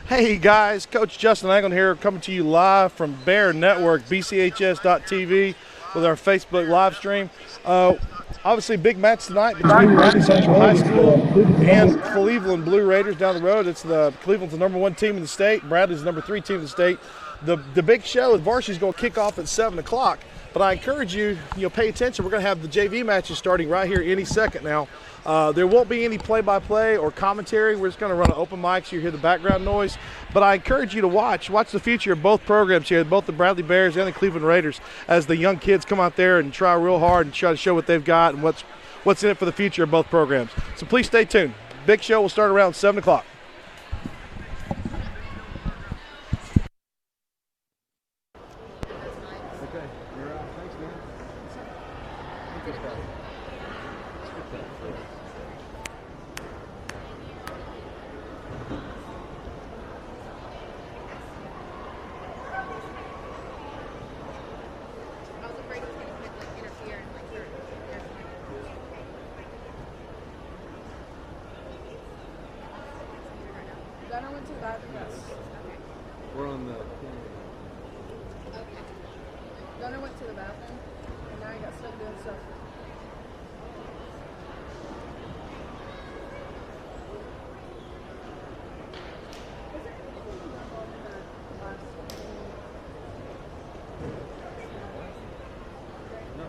Hey guys, Coach Justin Anglin here, coming to you live from Bear Network, BCHS.TV, with our Facebook live stream. Obviously, big match tonight between Bradley Central High School and Cleveland Blue Raiders down the road. It's Cleveland's the #1 team in the state. Bradley's the #3 team in the state. The big show with varsity is going to kick off at 7 o'clock. But I encourage you, pay attention. We're going to have the JV matches starting right here any second now. There won't be any play-by-play or commentary. We're just going to run an open mic so you hear the background noise. But I encourage you to watch the future of both programs here, both the Bradley Bears and the Cleveland Raiders, as the young kids come out there and try real hard and try to show what they've got and what's in it for the future of both programs. So please stay tuned. Big show will start around 7 o'clock. Gunnar went to the bathroom. Yes. We're on the. Okay. Gunnar went to the bathroom, and now he got stuck doing stuff. Was there anything you got wrong in that last game? No.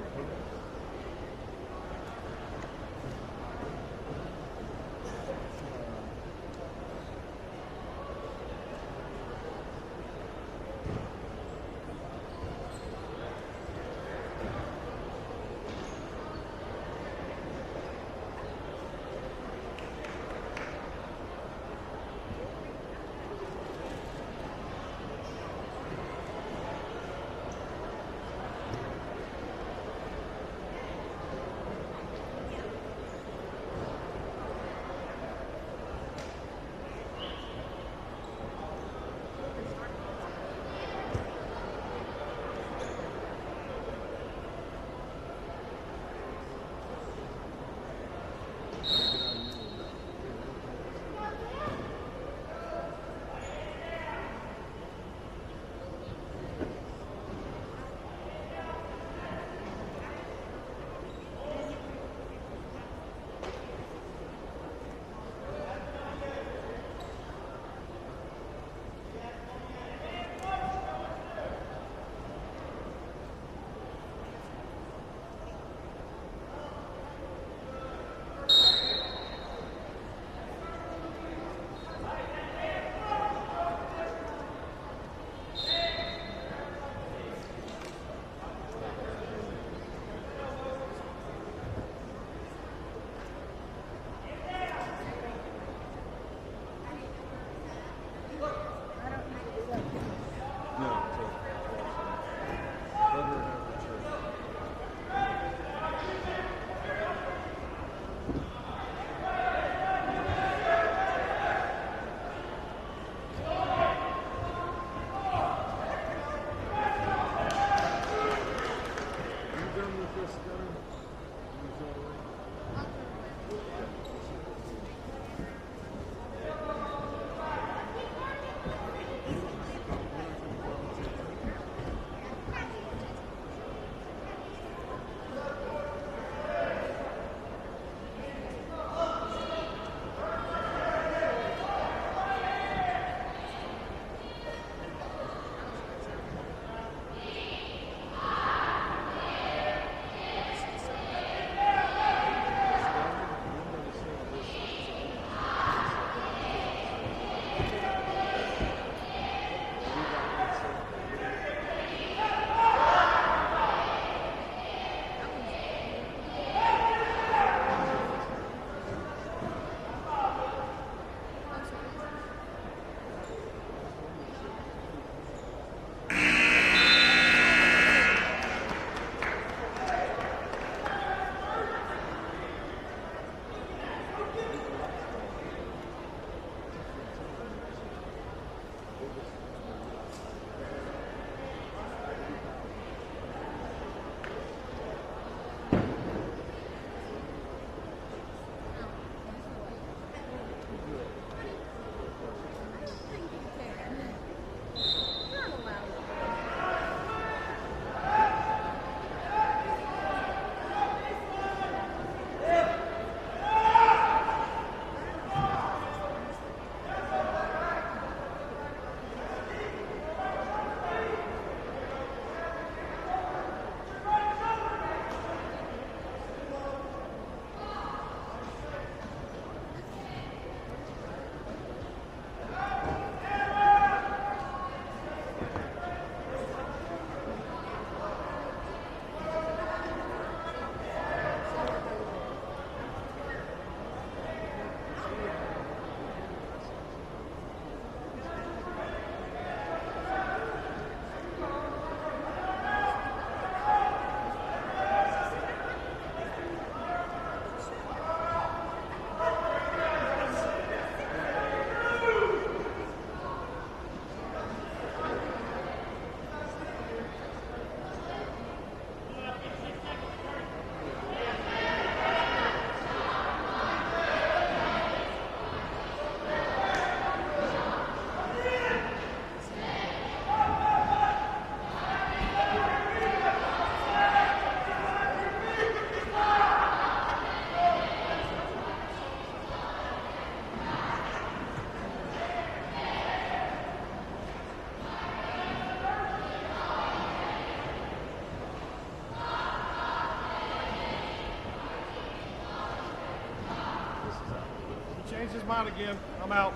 his mind again. I'm out.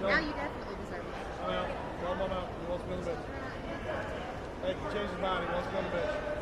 Now you definitely deserve it. I'm out. Tell him I'm out. He wants to be on the bench. Hey, he changed his mind. He wants to be on the bench.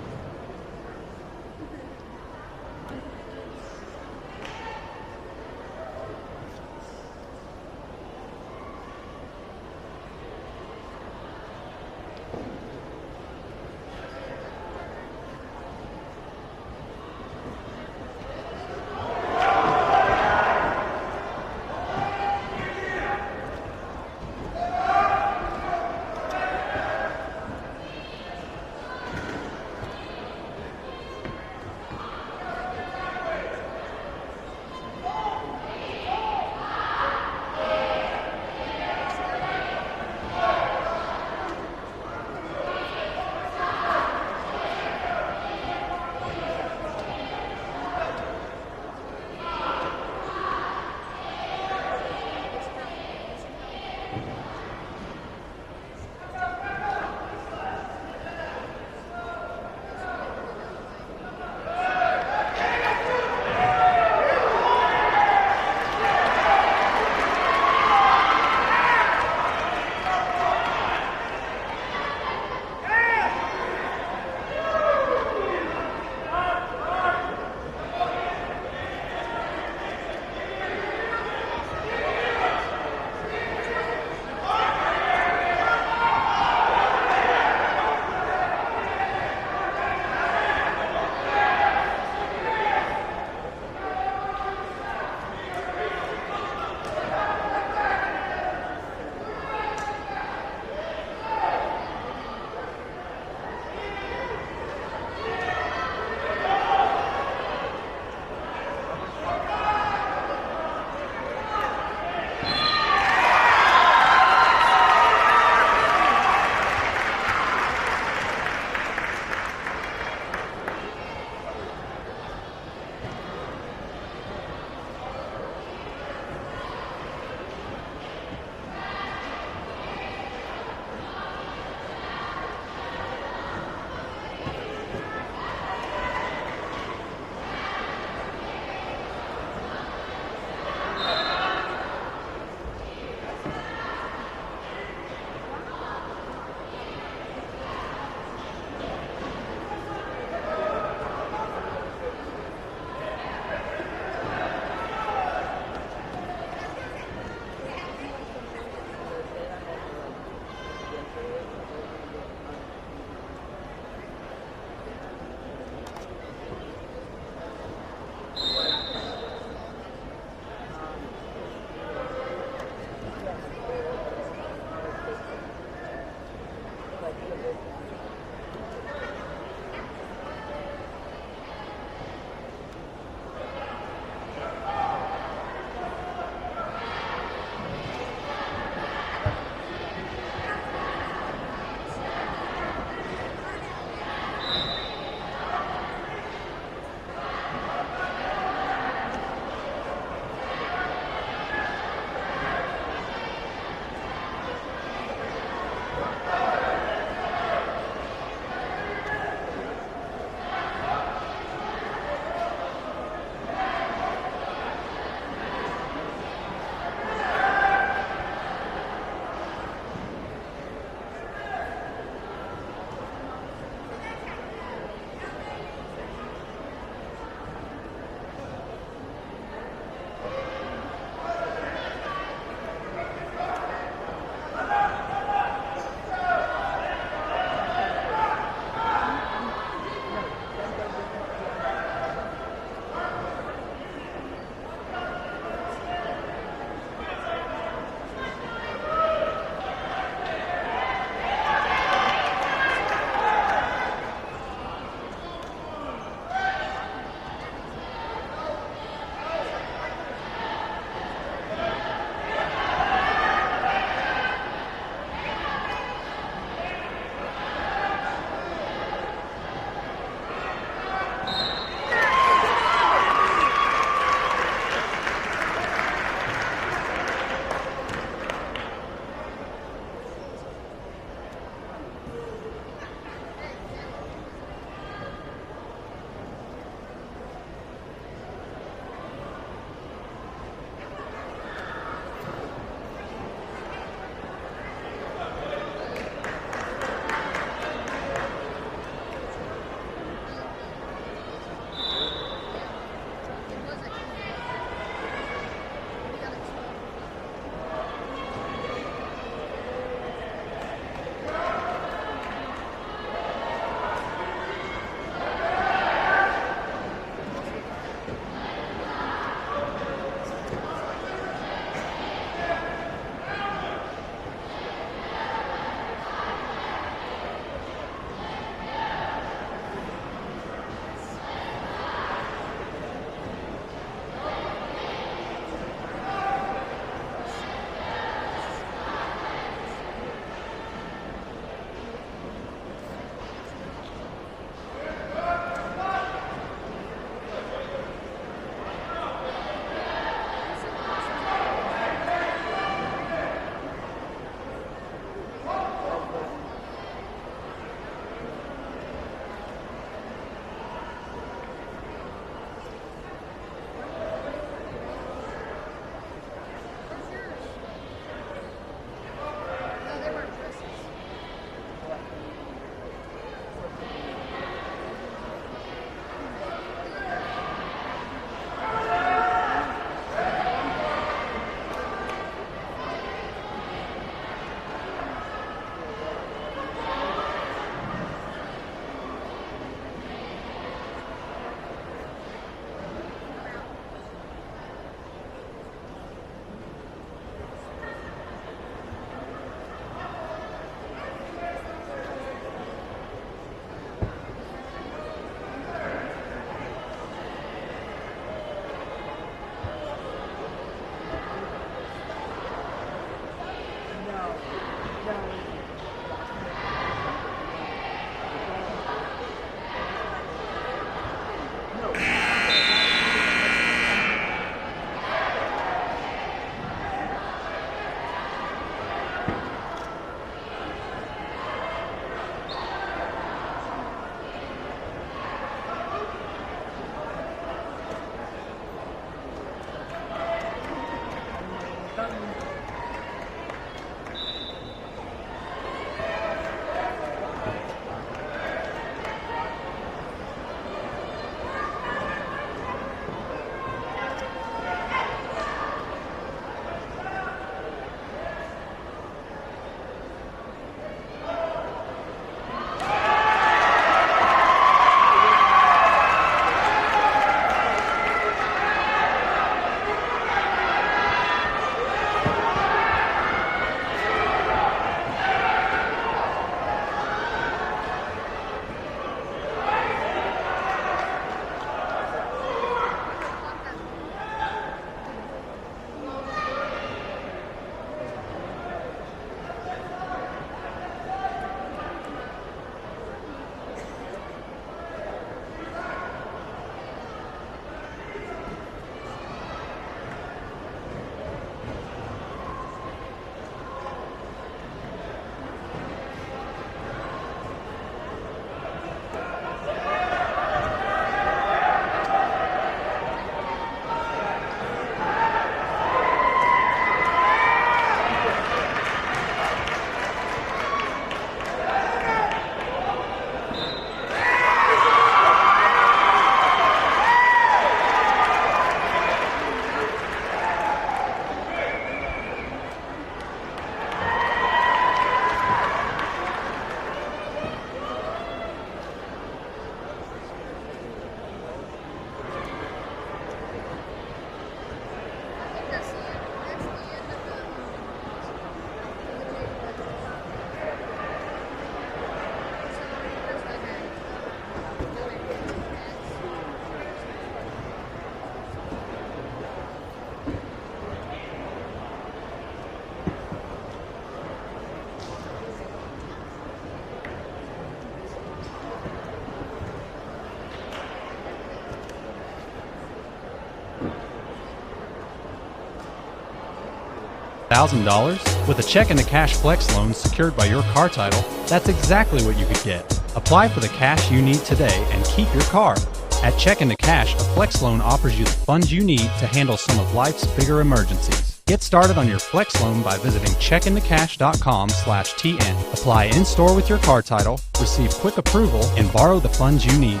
$1,000? With a check-into-cash flex loan secured by your car title, that's exactly what you could get. Apply for the cash you need today and keep your car. At Check Into Cash, a flex loan offers you the funds you need to handle some of life's bigger emergencies. Get started on your flex loan by visiting checkintocash.com/TN. Apply in-store with your car title, receive quick approval, and borrow the funds you need.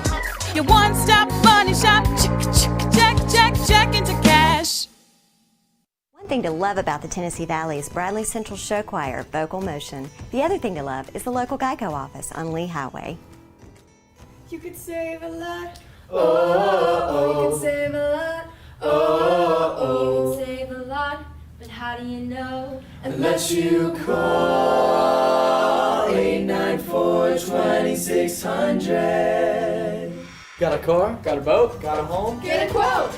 Your one-stop money shop. Check into cash. One thing to love about the Tennessee Valley is Bradley Central Show Choir, Vocal Motion. The other thing to love is the local Geico office on Lee Highway. You could save a lot. You can save a lot. You can save a lot. But how do you know? Unless you call 894-2600. Got a car? Got a boat? Got a home? Get a quote.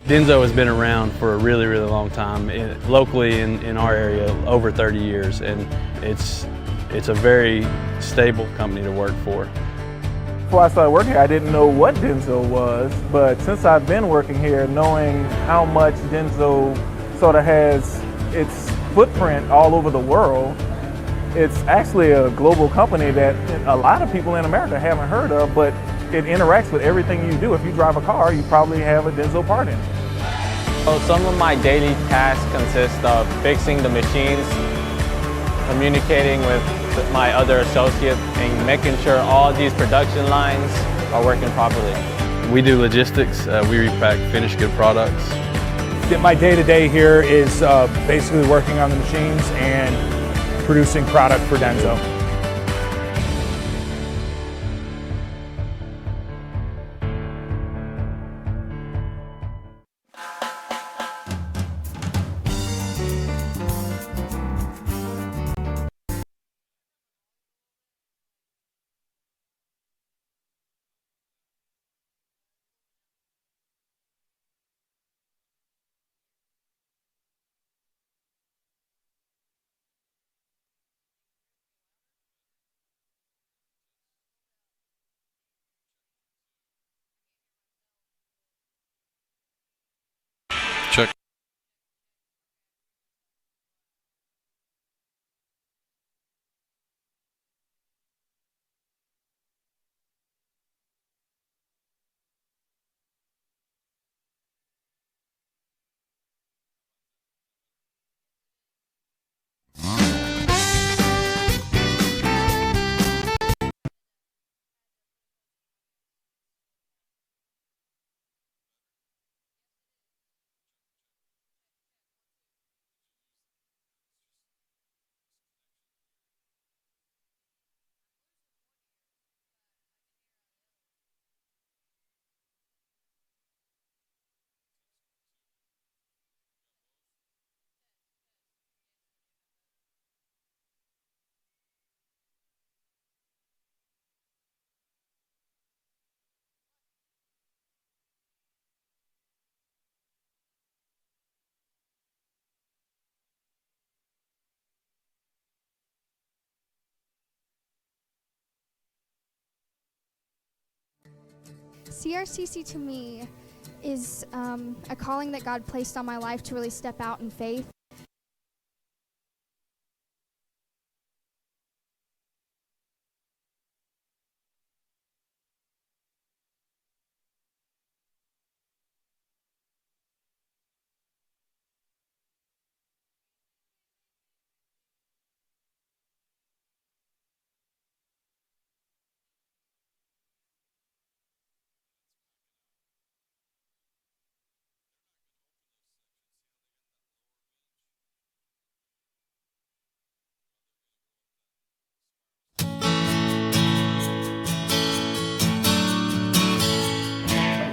Denso has been around for a really, really long time, locally in our area, over 30 years, and it's a very stable company to work for. Before I started working here, I didn't know what Denso was, but since I've been working here, knowing how much Denso sort of has its footprint all over the world, it's actually a global company that a lot of people in America haven't heard of, but it interacts with everything you do. If you drive a car, you probably have a Denso part in it. So some of my daily tasks consist of fixing the machines, communicating with my other associates, and making sure all these production lines are working properly. We do logistics, we repack finished good products. My day-to-day here is basically working on the machines and producing product for Denso. Check. CRCC to me is a calling that God placed on my life to really step out in faith.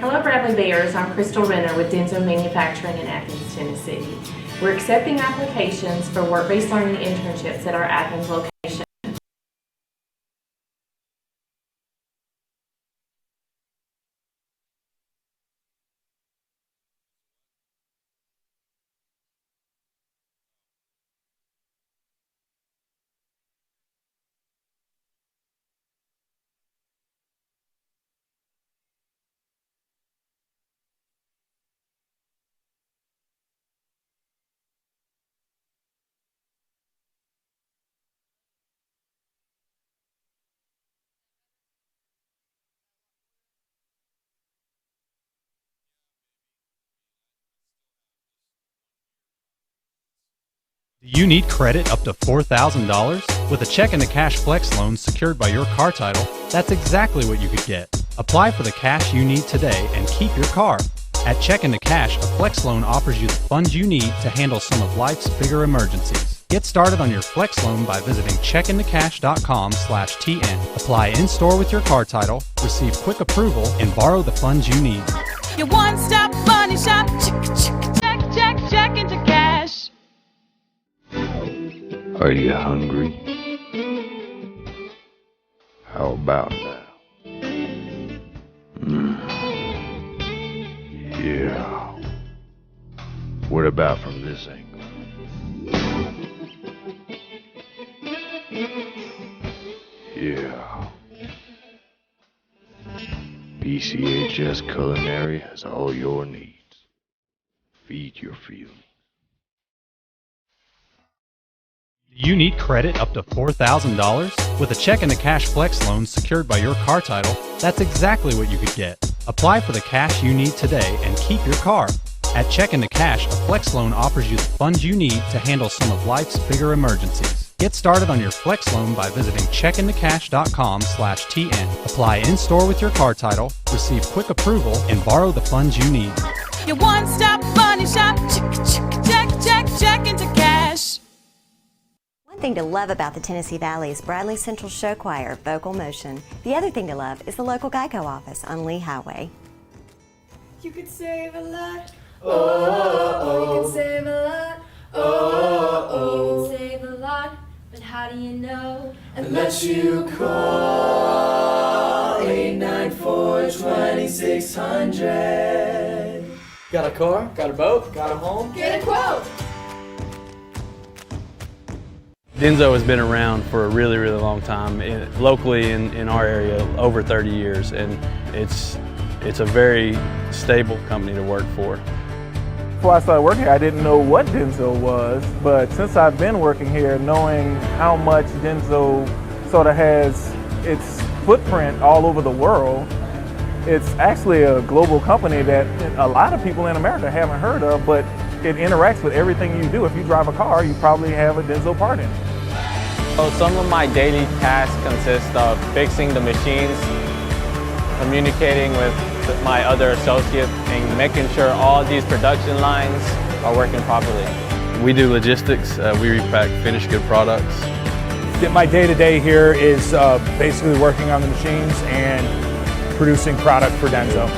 Hello Bradley Bears, I'm Crystal Renner with Denso Manufacturing in Athens, Tennessee. We're accepting applications for work-based learning internships at our Athens location. You need credit up to $4,000? With a checking to cash flex loan secured by your car title, that's exactly what you could get. Apply for the cash you need today and keep your car. At Checking to Cash, a flex loan offers you the funds you need to handle some of life's bigger emergencies. Get started on your flex loan by visiting checkingtocash.com/TN. Apply in-store with your car title, receive quick approval, and borrow the funds you need. Your one-stop money shop. Check into cash. Are you hungry? How about now? Yeah. What about from this angle? Yeah. BCHS Culinary has all your needs. Feed your feelings. You need credit up to $4,000? With a checking to cash flex loan secured by your car title, that's exactly what you could get. Apply for the cash you need today and keep your car. At Checking to Cash, a flex loan offers you the funds you need to handle some of life's bigger emergencies. Get started on your flex loan by visiting checkingtocash.com/TN. Apply in-store with your car title, receive quick approval, and borrow the funds you need. Your one-stop money shop. Check into cash. One thing to love about the Tennessee Valley is Bradley Central Show Choir, vocal motion. The other thing to love is the local Geico office on Lee Highway. You could save a lot. You could save a lot. You could save a lot. But how do you know? Unless you call 894-2600. Got a car? Got a boat? Got a home? Get a quote. Denso has been around for a really, really long time, locally in our area, over 30 years, and it's a very stable company to work for. Before I started working here, I didn't know what Denso was, but since I've been working here, knowing how much Denso sort of has its footprint all over the world, it's actually a global company that a lot of people in America haven't heard of, but it interacts with everything you do. If you drive a car, you probably have a Denso part in it. So some of my daily tasks consist of fixing the machines, communicating with my other associates, and making sure all these production lines are working properly. We do logistics. We repack finished good products. My day-to-day here is basically working on the machines and producing product for Denso.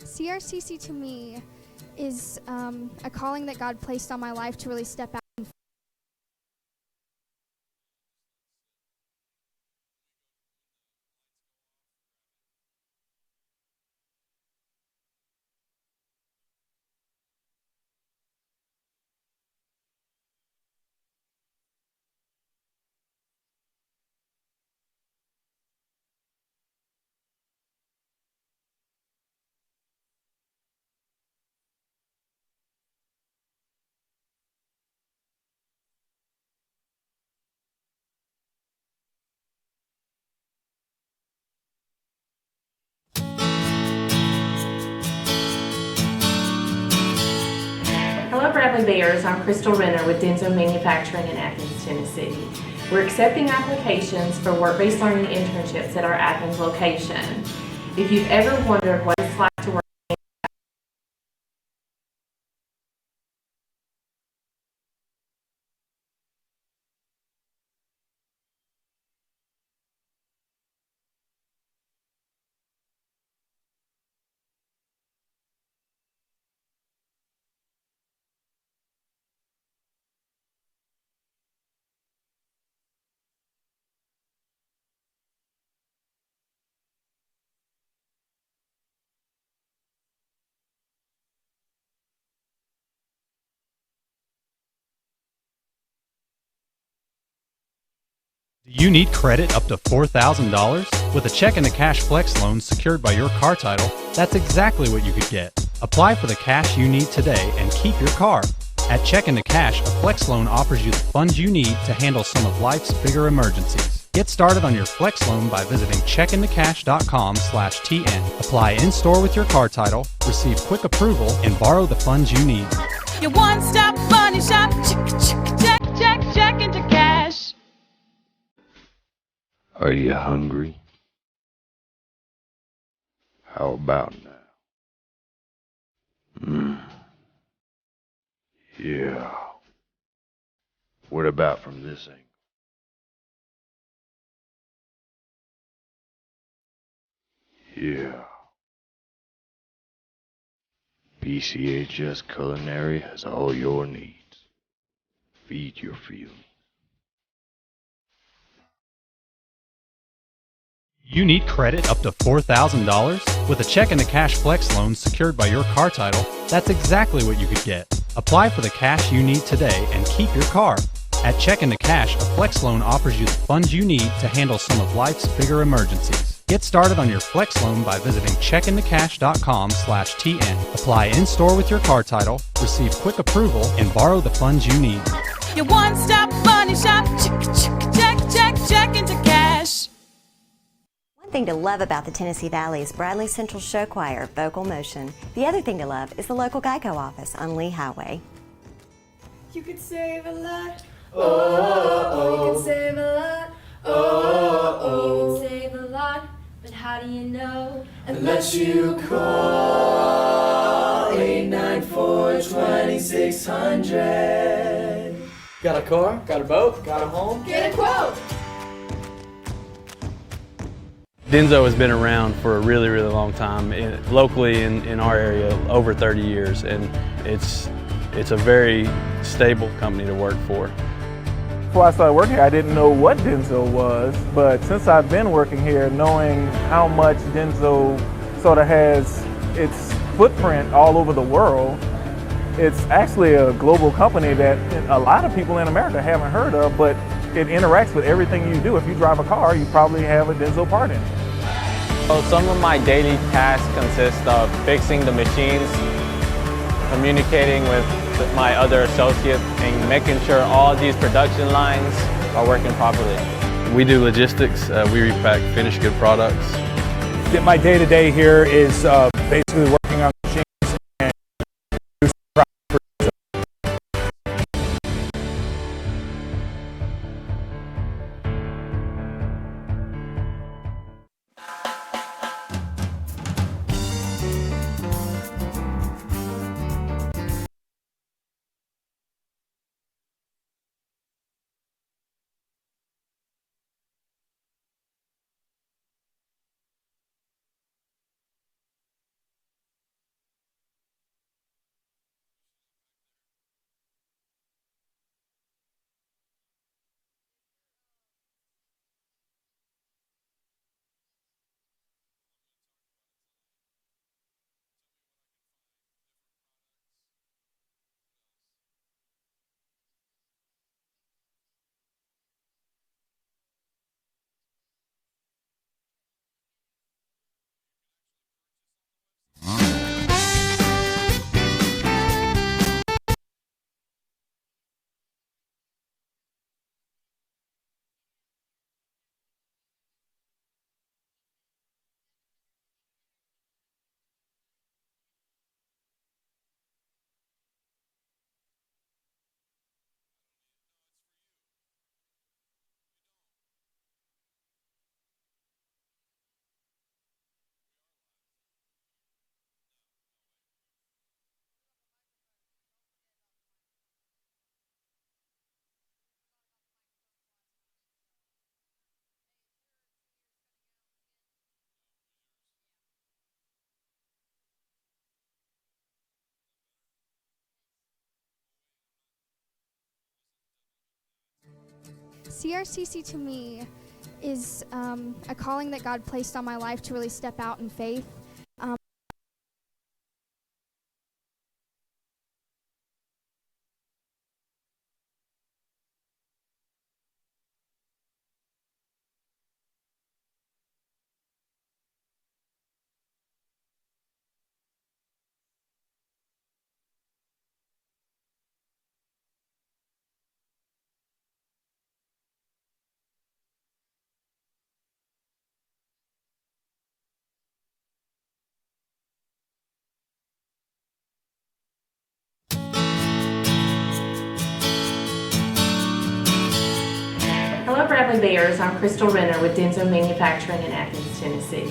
CRCC to me is a calling that God placed on my life to really step out. Friendly Bears, I'm Crystal Renner with Denso Manufacturing in Athens, Tennessee. We're accepting applications for work-based learning internships at our Athens location. If you've ever wondered what it's like to work Do you need credit up to $4,000? With a check and a cash flex loan secured by your car title, that's exactly what you could get. Apply for the cash you need today and keep your car. At Check into Cash, a flex loan offers you the funds you need to handle some of life's bigger emergencies. Get started on your flex loan by visiting checkintocash.com/TN. Apply in-store with your car title, receive quick approval, and borrow the funds you need. Your one-stop money shop. Check into cash. Are you hungry? How about now? Yeah. What about from this angle? Yeah. BCHS Culinary has all your needs. Feed your feelings. You need credit up to $4,000? With a check and a cash flex loan secured by your car title, that's exactly what you could get. Apply for the cash you need today and keep your car. At Check into Cash, a flex loan offers you the funds you need to handle some of life's bigger emergencies. Get started on your flex loan by visiting checkintocash.com/TN. Apply in-store with your car title, receive quick approval, and borrow the funds you need. Your one-stop money shop. Check into cash. One thing to love about the Tennessee Valley is Bradley Central Show Choir, vocal motion. The other thing to love is the local Geico office on Lee Highway. You could save a lot. You can save a lot. You can save a lot. But how do you know? Unless you call 894-2600. Got a car? Got a boat? Got a home? Get a quote. Denso has been around for a really, really long time, locally in our area, over 30 years, and it's a very stable company to work for. Before I started working here, I didn't know what Denso was, but since I've been working here, knowing how much Denso sort of has its footprint all over the world, it's actually a global company that a lot of people in America haven't heard of, but it interacts with everything you do. If you drive a car, you probably have a Denso part in it. So some of my daily tasks consist of fixing the machines, communicating with my other associates, and making sure all these production lines are working properly. We do logistics. We repack finished good products. My day-to-day here is basically working on machines and producing products. CRCC to me is a calling that God placed on my life to really step out in faith. Hello Bradley Bears, I'm Crystal Renner with Denso Manufacturing in Athens, Tennessee.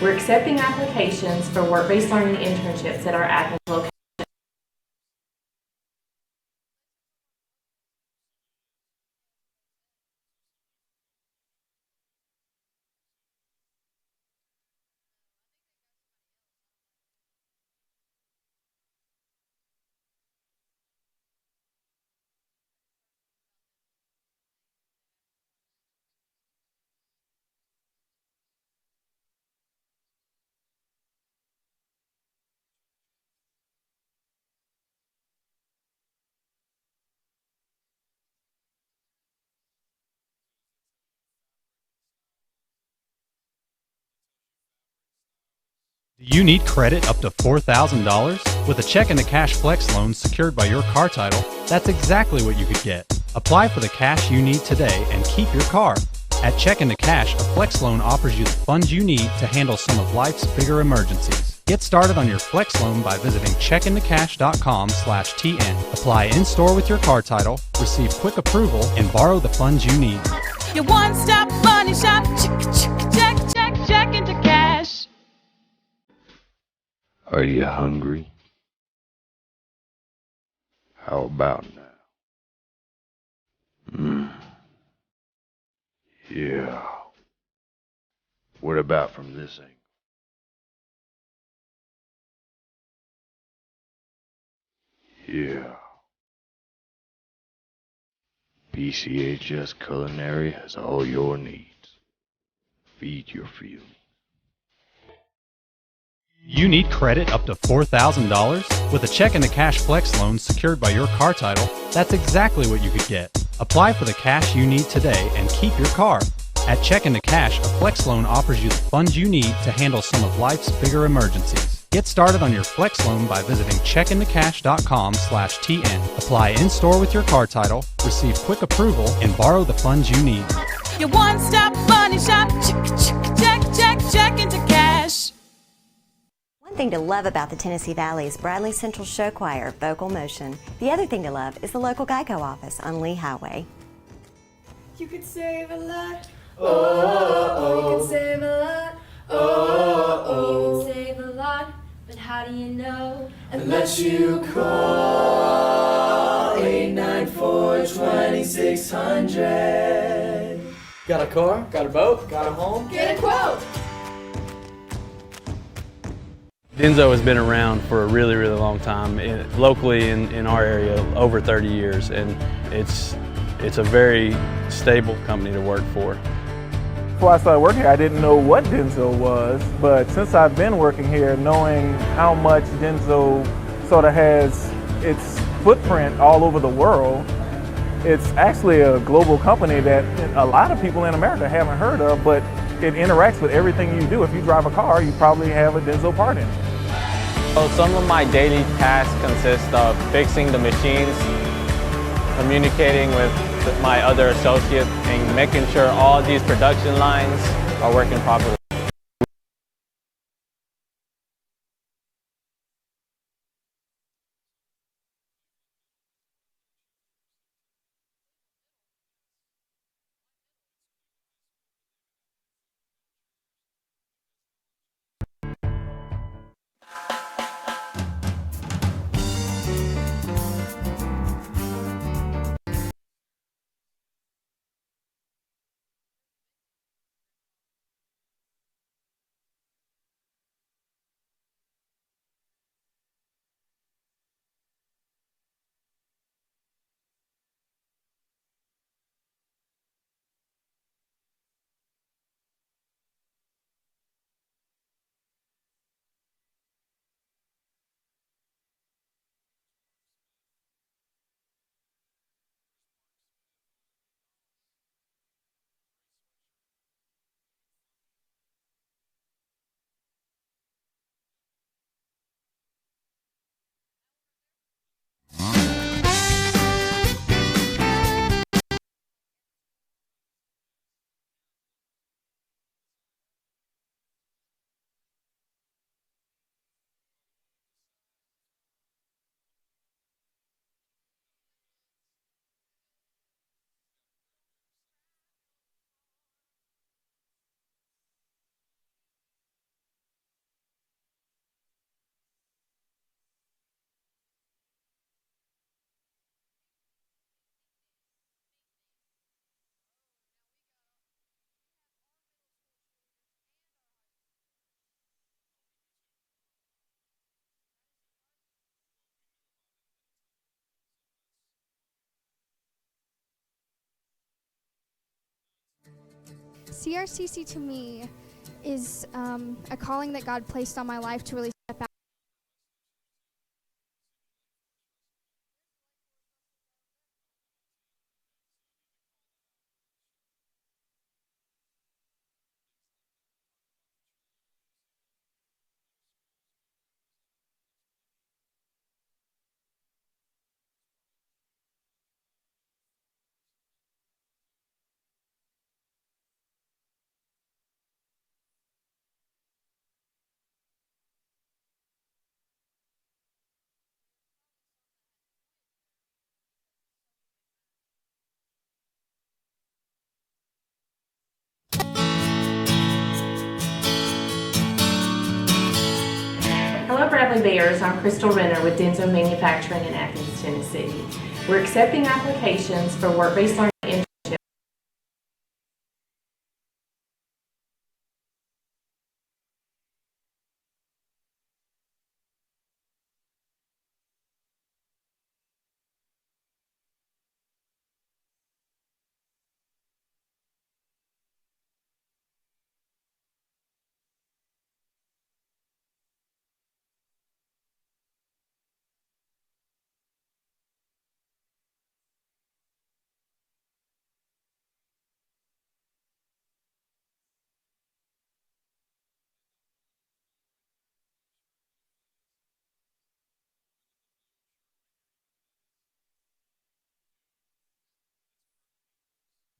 We're accepting applications for work-based learning internships at our Athens location. Do you need credit up to $4,000? With a check and a cash flex loan secured by your car title, that's exactly what you could get. Apply for the cash you need today and keep your car. At Check into Cash, a flex loan offers you the funds you need to handle some of life's bigger emergencies. Get started on your flex loan by visiting checkintocash.com/TN. Apply in-store with your car title, receive quick approval, and borrow the funds you need. Your one-stop money shop. Check into cash. Are you hungry? How about now? Yeah. What about from this angle? Yeah. BCHS Culinary has all your needs. Feed your feelings. You need credit up to $4,000? With a check and a cash flex loan secured by your car title, that's exactly what you could get. Apply for the cash you need today and keep your car. At Check into Cash, a flex loan offers you the funds you need to handle some of life's bigger emergencies. Get started on your flex loan by visiting checkintocash.com/TN. Apply in-store with your car title, receive quick approval, and borrow the funds you need. Your one-stop money shop. Check into cash. One thing to love about the Tennessee Valley is Bradley Central Show Choir, vocal motion. The other thing to love is the local Geico office on Lee Highway. You could save a lot. You could save a lot. You could save a lot. But how do you know? Unless you call 894-2600. Got a car? Got a boat? Got a home? Get a quote. Denso has been around for a really, really long time, locally in our area, over 30 years, and it's a very stable company to work for. Before I started working here, I didn't know what Denso was, but since I've been working here, knowing how much Denso sort of has its footprint all over the world, it's actually a global company that a lot of people in America haven't heard of, but it interacts with everything you do. If you drive a car, you probably have a Denso part in it. So some of my daily tasks consist of fixing the machines, communicating with my other associates, and making sure all these production lines are working properly. CRCC to me is a calling that God placed on my life to really step out. Hello Bradley Bears, I'm Crystal Renner with Denso Manufacturing in Athens, Tennessee. We're accepting applications for work-based learning internships.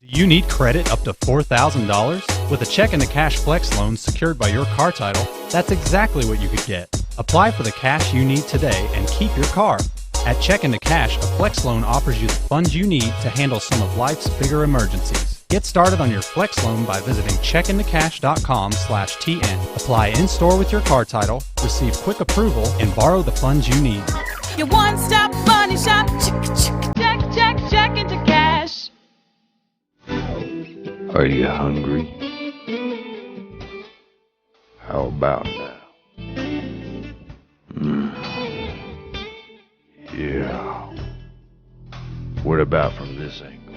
Do you need credit up to $4,000? With a check into cash flex loan secured by your car title, that's exactly what you could get. Apply for the cash you need today and keep your car. At Check into Cash, a flex loan offers you the funds you need to handle some of life's bigger emergencies. Get started on your flex loan by visiting checkintocash.com/TN. Apply in-store with your car title, receive quick approval, and borrow the funds you need. Your one-stop money shop. Check into cash. Are you hungry? How about now? Yeah. What about from this angle?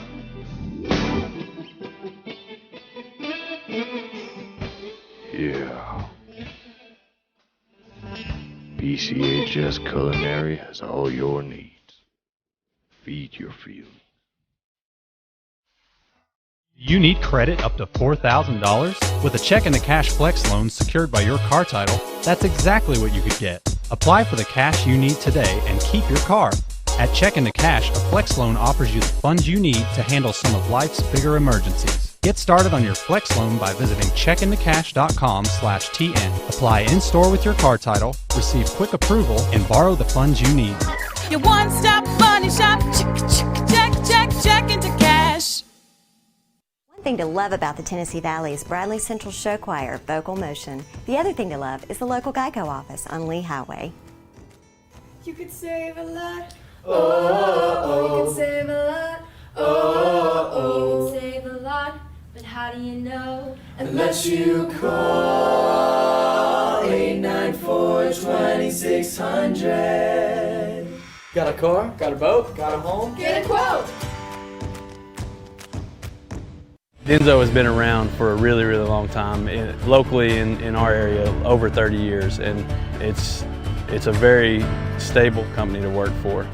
Yeah. BCHS Culinary has all your needs. Feed your feelings. You need credit up to $4,000? With a check into cash flex loan secured by your car title, that's exactly what you could get. Apply for the cash you need today and keep your car. At Check into Cash, a flex loan offers you the funds you need to handle some of life's bigger emergencies. Get started on your flex loan by visiting checkintocash.com/TN. Apply in-store with your car title, receive quick approval, and borrow the funds you need. Your one-stop money shop. Check into cash. One thing to love about the Tennessee Valley is Bradley Central Show Choir, Vocal Motion. The other thing to love is the local Geico office on Lee Highway. You could save a lot. You could save a lot. You could save a lot. But how do you know? Unless you call 894-2600. Got a car? Got a boat? Got a home? Get a quote. Denso has been around for a really, really long time, locally in our area, over 30 years, and it's a very stable company to work for.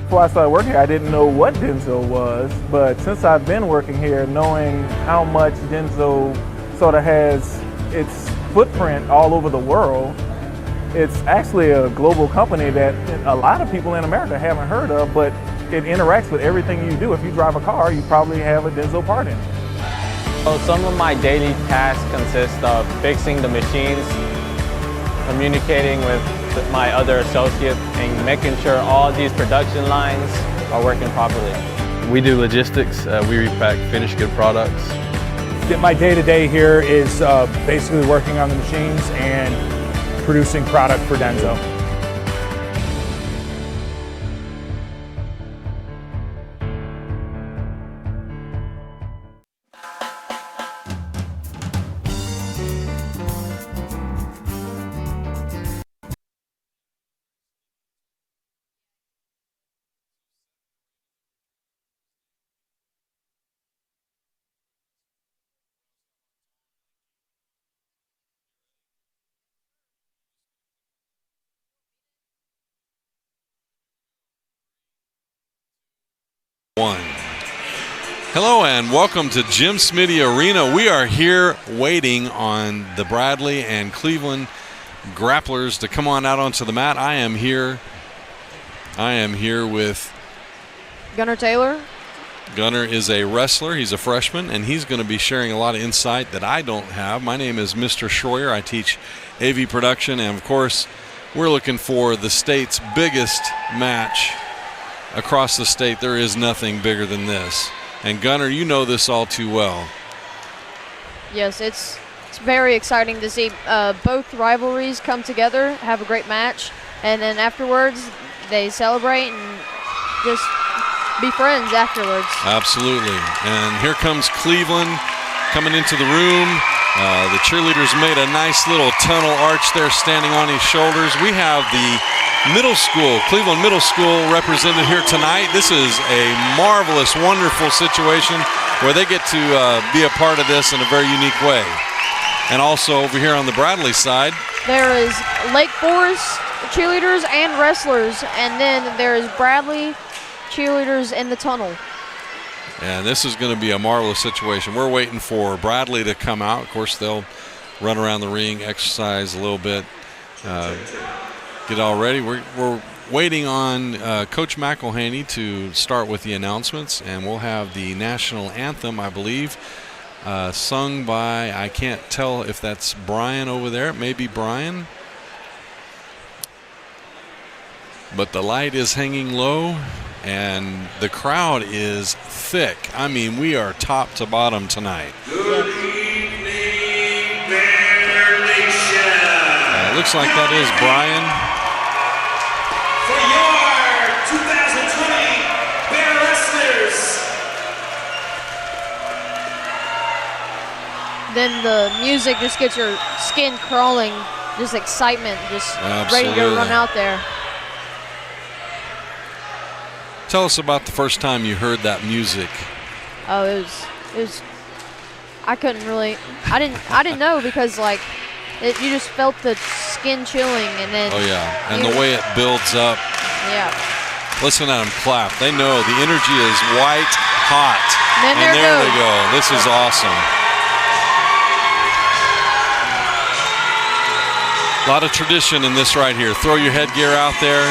Before I started working here, I didn't know what Denso was, but since I've been working here, knowing how much Denso sort of has its footprint all over the world, it's actually a global company that a lot of people in America haven't heard of, but it interacts with everything you do. If you drive a car, you probably have a Denso part in it. So some of my daily tasks consist of fixing the machines, communicating with my other associates, and making sure all these production lines are working properly. We do logistics. We repack finished good products. My day-to-day here is basically working on the machines and producing product for Denso. One. Hello and welcome to Jim Smitty Arena. We are here waiting on the Bradley and Cleveland grapplers to come on out onto the mat. I am here with Gunnar Taylor. Gunnar is a wrestler. He's a freshman, and he's going to be sharing a lot of insight that I don't have. My name is Mr. Schroyer. I teach AV production, and of course, we're looking for the state's biggest match across the state. There is nothing bigger than this. And Gunnar, you know this all too well. Yes, it's very exciting to see both rivalries come together, have a great match, and then afterwards they celebrate and just be friends afterwards. Absolutely. And here comes Cleveland coming into the room. The cheerleaders made a nice little tunnel arch there standing on his shoulders. We have the middle school, Cleveland Middle School, represented here tonight. This is a marvelous, wonderful situation where they get to be a part of this in a very unique way. And also over here on the Bradley side, there is Lake Forest cheerleaders and wrestlers, and then there is Bradley cheerleaders in the tunnel. and this is going to be a marvelous situation. We're waiting for Bradley to come out. Of course, they'll run around the ring, exercise a little bit, get all ready. We're waiting on Coach McElhaney to start with the announcements, and we'll have the national anthem, I believe, sung by, I can't tell if that's Brian over there. It may be Brian. But the light is hanging low, and the crowd is thick. I mean, we are top to bottom tonight. Good evening, Bear Nation. It looks like that is Brian. For your 2020 Bear Wrestlers. Then the music just gets your skin crawling, just excitement, just ready to run out there. Tell us about the first time you heard that music. Oh, it was. I couldn't really. I didn't know, because like, you just felt the skin chilling, and then. Oh yeah, and the way it builds up. Yeah. Listen at them clap. They know the energy is white hot. And there they go. This is awesome. A lot of tradition in this right here. Throw your headgear out there.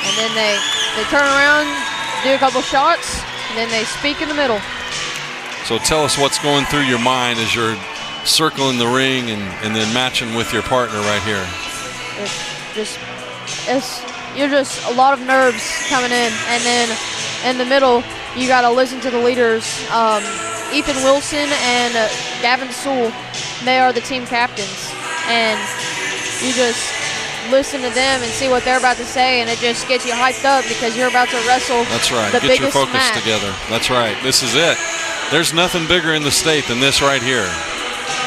And then they turn around, do a couple shots, and then they speak in the middle. So tell us what's going through your mind as you're circling the ring and then matching with your partner right here. You're just a lot of nerves coming in, and then in the middle you got to listen to the leaders, Ethan Wilson and Gavin Sewell. They are the team captains, and you just listen to them and see what they're about to say, and it just gets you hyped up because you're about to wrestle. That's right. The Get biggest your focus match together. That's right. This is it. There's nothing bigger in the state than this right here.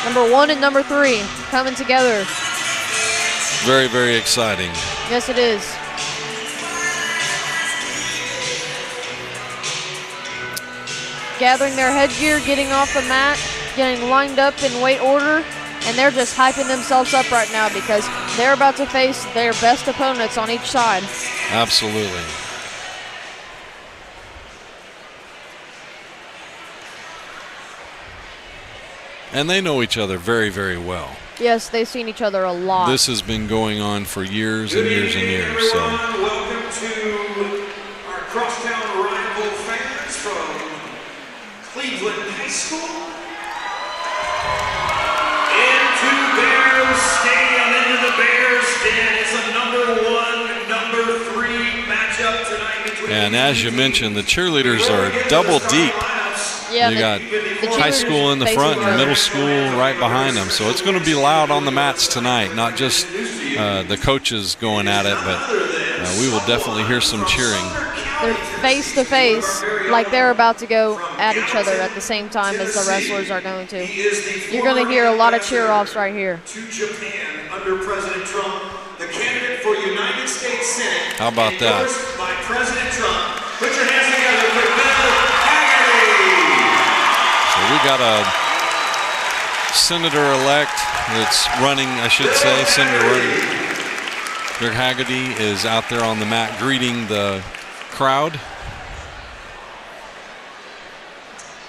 Number 1 and number 3 coming together. Very, very exciting. Yes, it is. Gathering their headgear, getting off the mat, getting lined up in weight order, and they're just hyping themselves up right now because they're about to face their best opponents on each side. Absolutely. And they know each other very, very well. Yes, they've seen each other a lot. This has been going on for years and years and years. So. Welcome to our crosstown rival fans from Cleveland High School. Into Bears Stadium, into the Bears Den. It's a number 3 matchup tonight between. And as you mentioned, the cheerleaders are double deep. Yeah, you got high school in the front and middle school right behind them. So it's going to be loud on the mats tonight, not just the coaches going at it, but we will definitely hear some cheering. They're face to face, like they're about to go at each other at the same time as the wrestlers are going to. You're going to hear a lot of cheer-offs right here. To Japan under President Trump, the candidate for United States Senate. How about that? Endorsed by President Trump. Put your hands together for Bill Hagerty. So we got a senator-elect that's running, I should say, senator running. Bill Hagerty is out there on the mat greeting the crowd.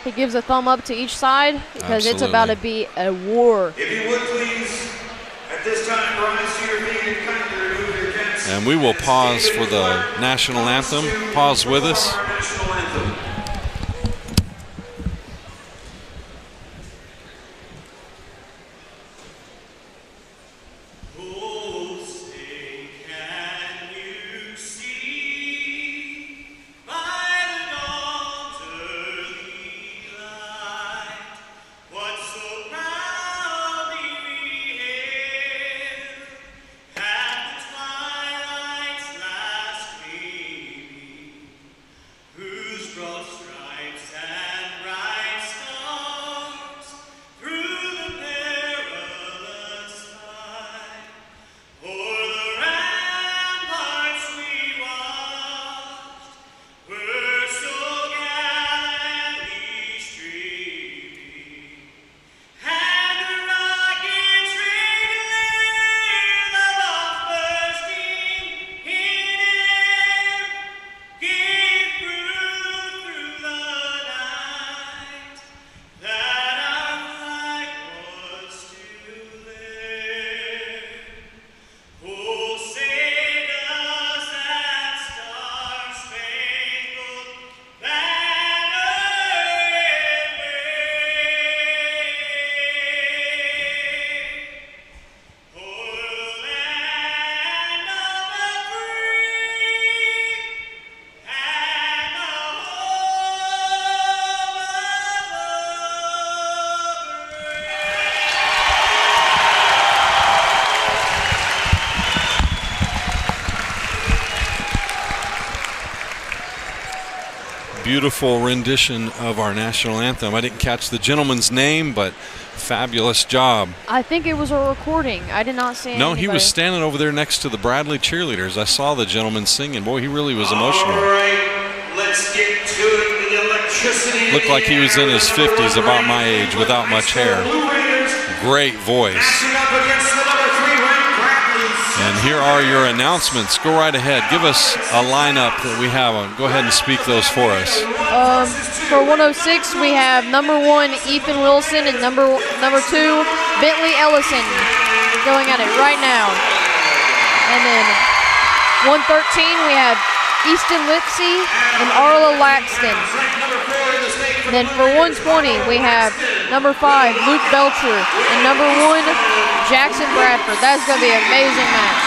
He gives a thumb up to each side because it's Absolutely. about to be a war. If you would please, at this time, rise to your feet and kindly remove your caps. And we will pause for the national anthem. Pause with us. Our national anthem. Beautiful rendition of our national anthem. I didn't catch the gentleman's name, but fabulous job. I think it was a recording. I did not see No, anybody. he was standing over there next to the Bradley cheerleaders. I saw the gentleman singing. Boy, he really was emotional. All right, let's get to it. The electricity. Looked like he was in his 50s, about my age, without much hair. Great voice. Matching up against the number 3 ranked Bradleys. And here are your announcements. Go right ahead. Give us a lineup that we have. Go ahead and speak those for us. For 106, we have number 1 Ethan Wilson and number 2 Bentley Ellison going at it right now. And then 113, we have Easton Lipsey and Arla Laxton. And then for 120, we have number 5 Luke Belcher and number 1 Jackson Bradford. That's going to be an amazing match.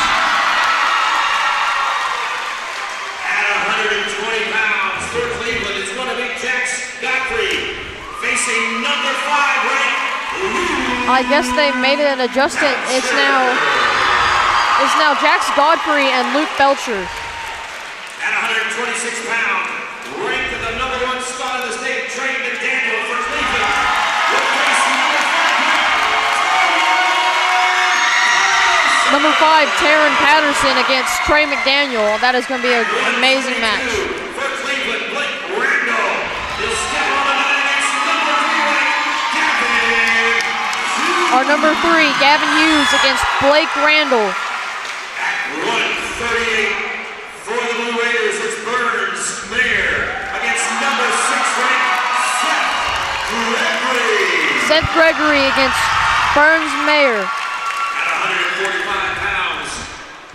At 120 pounds for Cleveland, it's going to be Jax Godfrey facing number 5 ranked. I guess they made it an adjustment. It's now Jax Godfrey and Luke Belcher. At 126 pounds, ranked at the number 1 spot in the state, Trey McDaniel for Cleveland. Will face Number 5 Taryn Patterson against Trey McDaniel. That is going to be an amazing match. for Cleveland, Blake Randall. He'll step on the line against number 3 ranked Gavin. Our number 3 Gavin Hughes against Blake Randall. At 138. For the Blue Raiders, it's Burns Mayer against number 6 ranked Seth Gregory. Seth Gregory against Burns Mayer. At 145 pounds,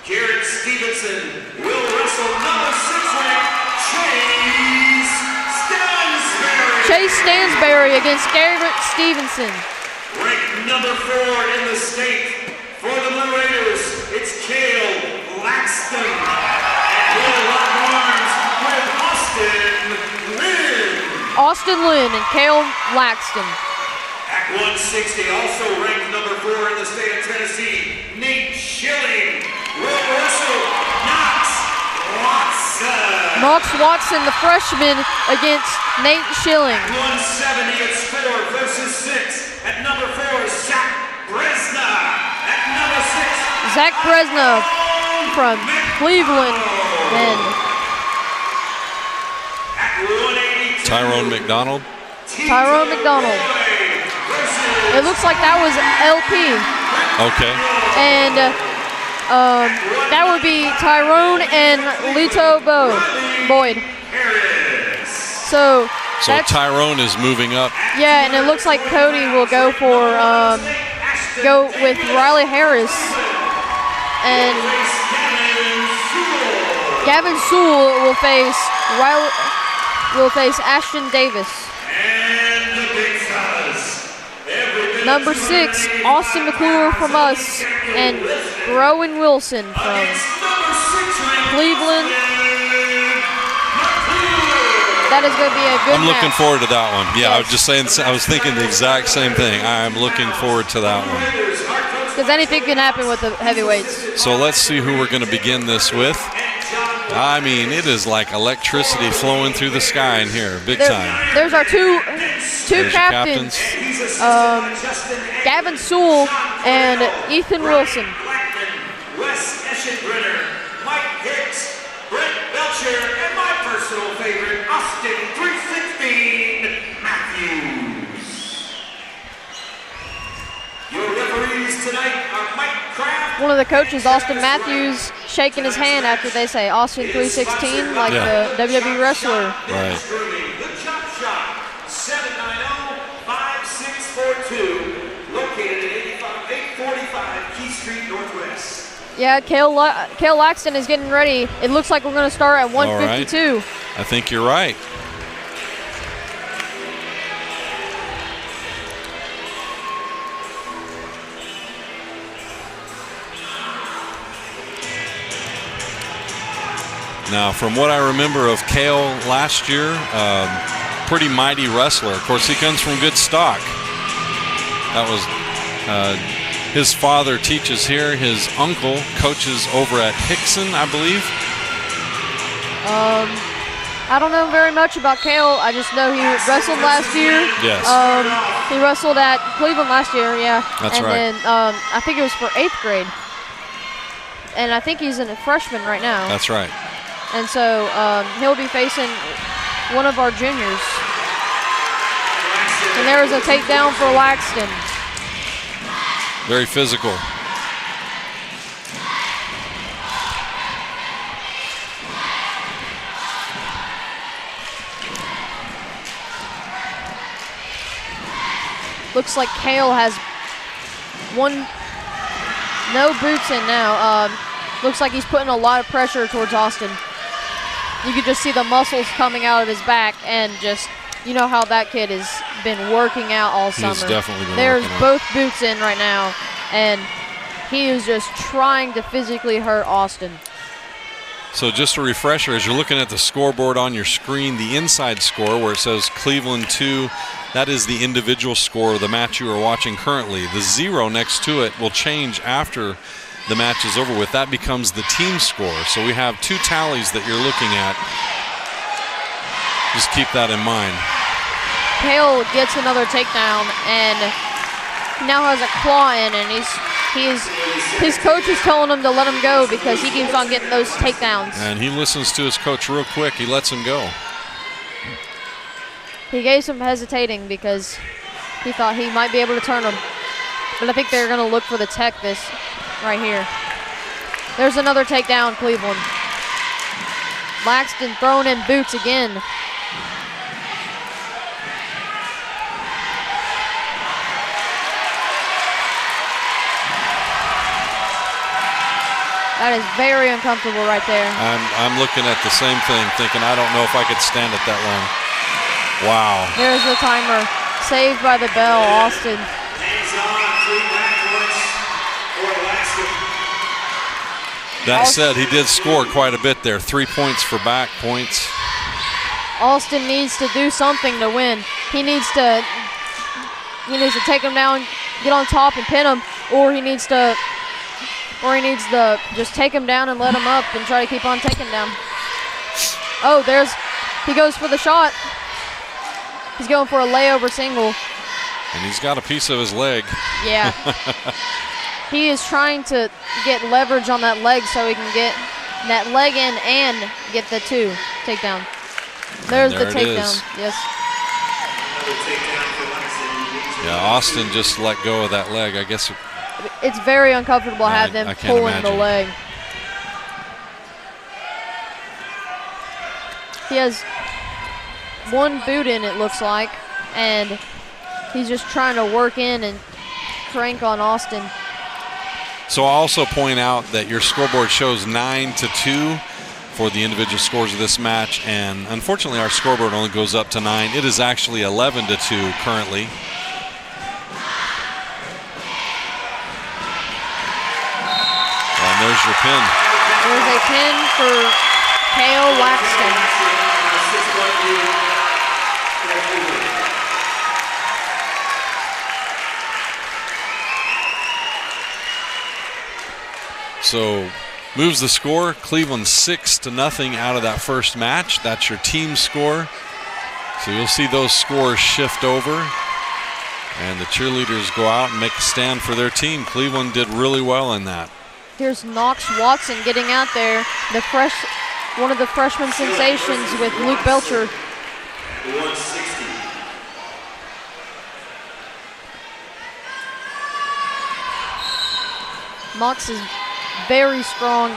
Garrett Stevenson will wrestle number 6 ranked Chase Stansberry. Chase Stansberry against Garrett Stevenson. Ranked number 4 in the state. For the Blue Raiders, it's Cale Laxton. Austin Lynn and Cale Laxton. At 160, also ranked number 4 in the state of Tennessee, Nate Schilling will wrestle Knox Watson. Knox Watson, the freshman, against Nate Schilling. At 170, it's 4 versus 6. At number 4 is Zach Bresna. At number 6, Zach Bresna from Cleveland. And at 182, Tyrone McDonald. Tyrone McDonald. It looks like that was LP. Okay. And that would be Tyrone and Lito Bowe. Boyd. So Tyrone is moving up. Yeah, and it looks like Cody will go with Riley Harris, and Gavin Sewell will face Ashton Davis. Number 6, Austin McClure from us, and Rowan Wilson from Cleveland. That is going to be a good I'm looking match. forward to that one. Yeah, Yes. I was just saying, I was thinking the exact same thing. I'm looking forward to that one. Because anything can happen with the heavyweights. So let's see who we're going to begin this with. I mean, it is like electricity flowing through the sky in here, big time. There's our two There's captains, Gavin Sewell and Ethan Wilson. Wes Eschenbrenner, Mike Hicks, Brent Belcher, and my personal favorite, Austin 316 Matthews. Your referees tonight are Mike Kraft. One of the coaches, Austin Matthews, shaking his hand after they say Austin 316, like the WWE wrestler. Right. The Chop Shop, 790-5642, located at 845 Key Street Northwest. Yeah, Cale Laxton is getting ready. It looks like we're going to start at 152. All right. I think you're right. Now, from what I remember of Cale last year, pretty mighty wrestler. Of course, he comes from good stock. That was his father teaches here. His uncle coaches over at Hickson, I believe. I don't know very much about Cale. I just know he wrestled last year. Yes. He wrestled at Cleveland last year, yeah. That's and right. And then I think it was for 8th grade. And I think he's a freshman right now. That's right. And so he'll be facing one of our juniors. And there is a takedown for Laxton. Very physical. Looks like Cale has no boots in now. Looks like he's putting a lot of pressure towards Austin. You could just see the muscles coming out of his back, and just, you know how that kid has been working out all summer. He's definitely been There's working out. both boots in right now, and he is just trying to physically hurt Austin. So just a refresher, as you're looking at the scoreboard on your screen, the inside score where it says Cleveland 2, that is the individual score of the match you are watching currently. The 0 next to it will change after the match is over with. That becomes the team score. So we have 2 tallies that you're looking at. Just keep that in mind. Cale gets another takedown and now has a claw in, and his coach is telling him to let him go because he keeps on getting those takedowns. And he listens to his coach real quick. He lets him go. He gave some hesitating because he thought he might be able to turn him. But I think they're going to look for the tech this right here. There's another takedown, Cleveland. Laxton throwing in boots again. That is very uncomfortable right there. I'm looking at the same thing, thinking I don't know if I could stand it that long. Wow. There's the timer. Saved by the bell, Austin. That said, he did score quite a bit there. 3 points for back points. Austin needs to do something to win. He needs to take him down, get on top and pin him, or he needs to just take him down and let him up and try to keep on taking down. Oh, he goes for the shot. He's going for a layover single. And he's got a piece of his leg. Yeah. He is trying to get leverage on that leg so he can get that leg in and get the 2 takedown. There's the takedown. Yes. Yeah, Austin just let go of that leg. I guess it's very uncomfortable to have them pulling the leg. He has one boot in, it looks like, and he's just trying to work in and crank on Austin. So I'll also point out that your scoreboard shows 9-2 for the individual scores of this match, and unfortunately our scoreboard only goes up to 9. It is actually 11-2 currently. And there's your pin. There's a pin for K.O. Waxton. So moves the score. Cleveland 6-0 out of that first match. That's your team score. So you'll see those scores shift over, and the cheerleaders go out and make a stand for their team. Cleveland did really well in that. Here's Knox Watson getting out there, one of the freshman sensations with Luke Belcher. 160. Knox is very strong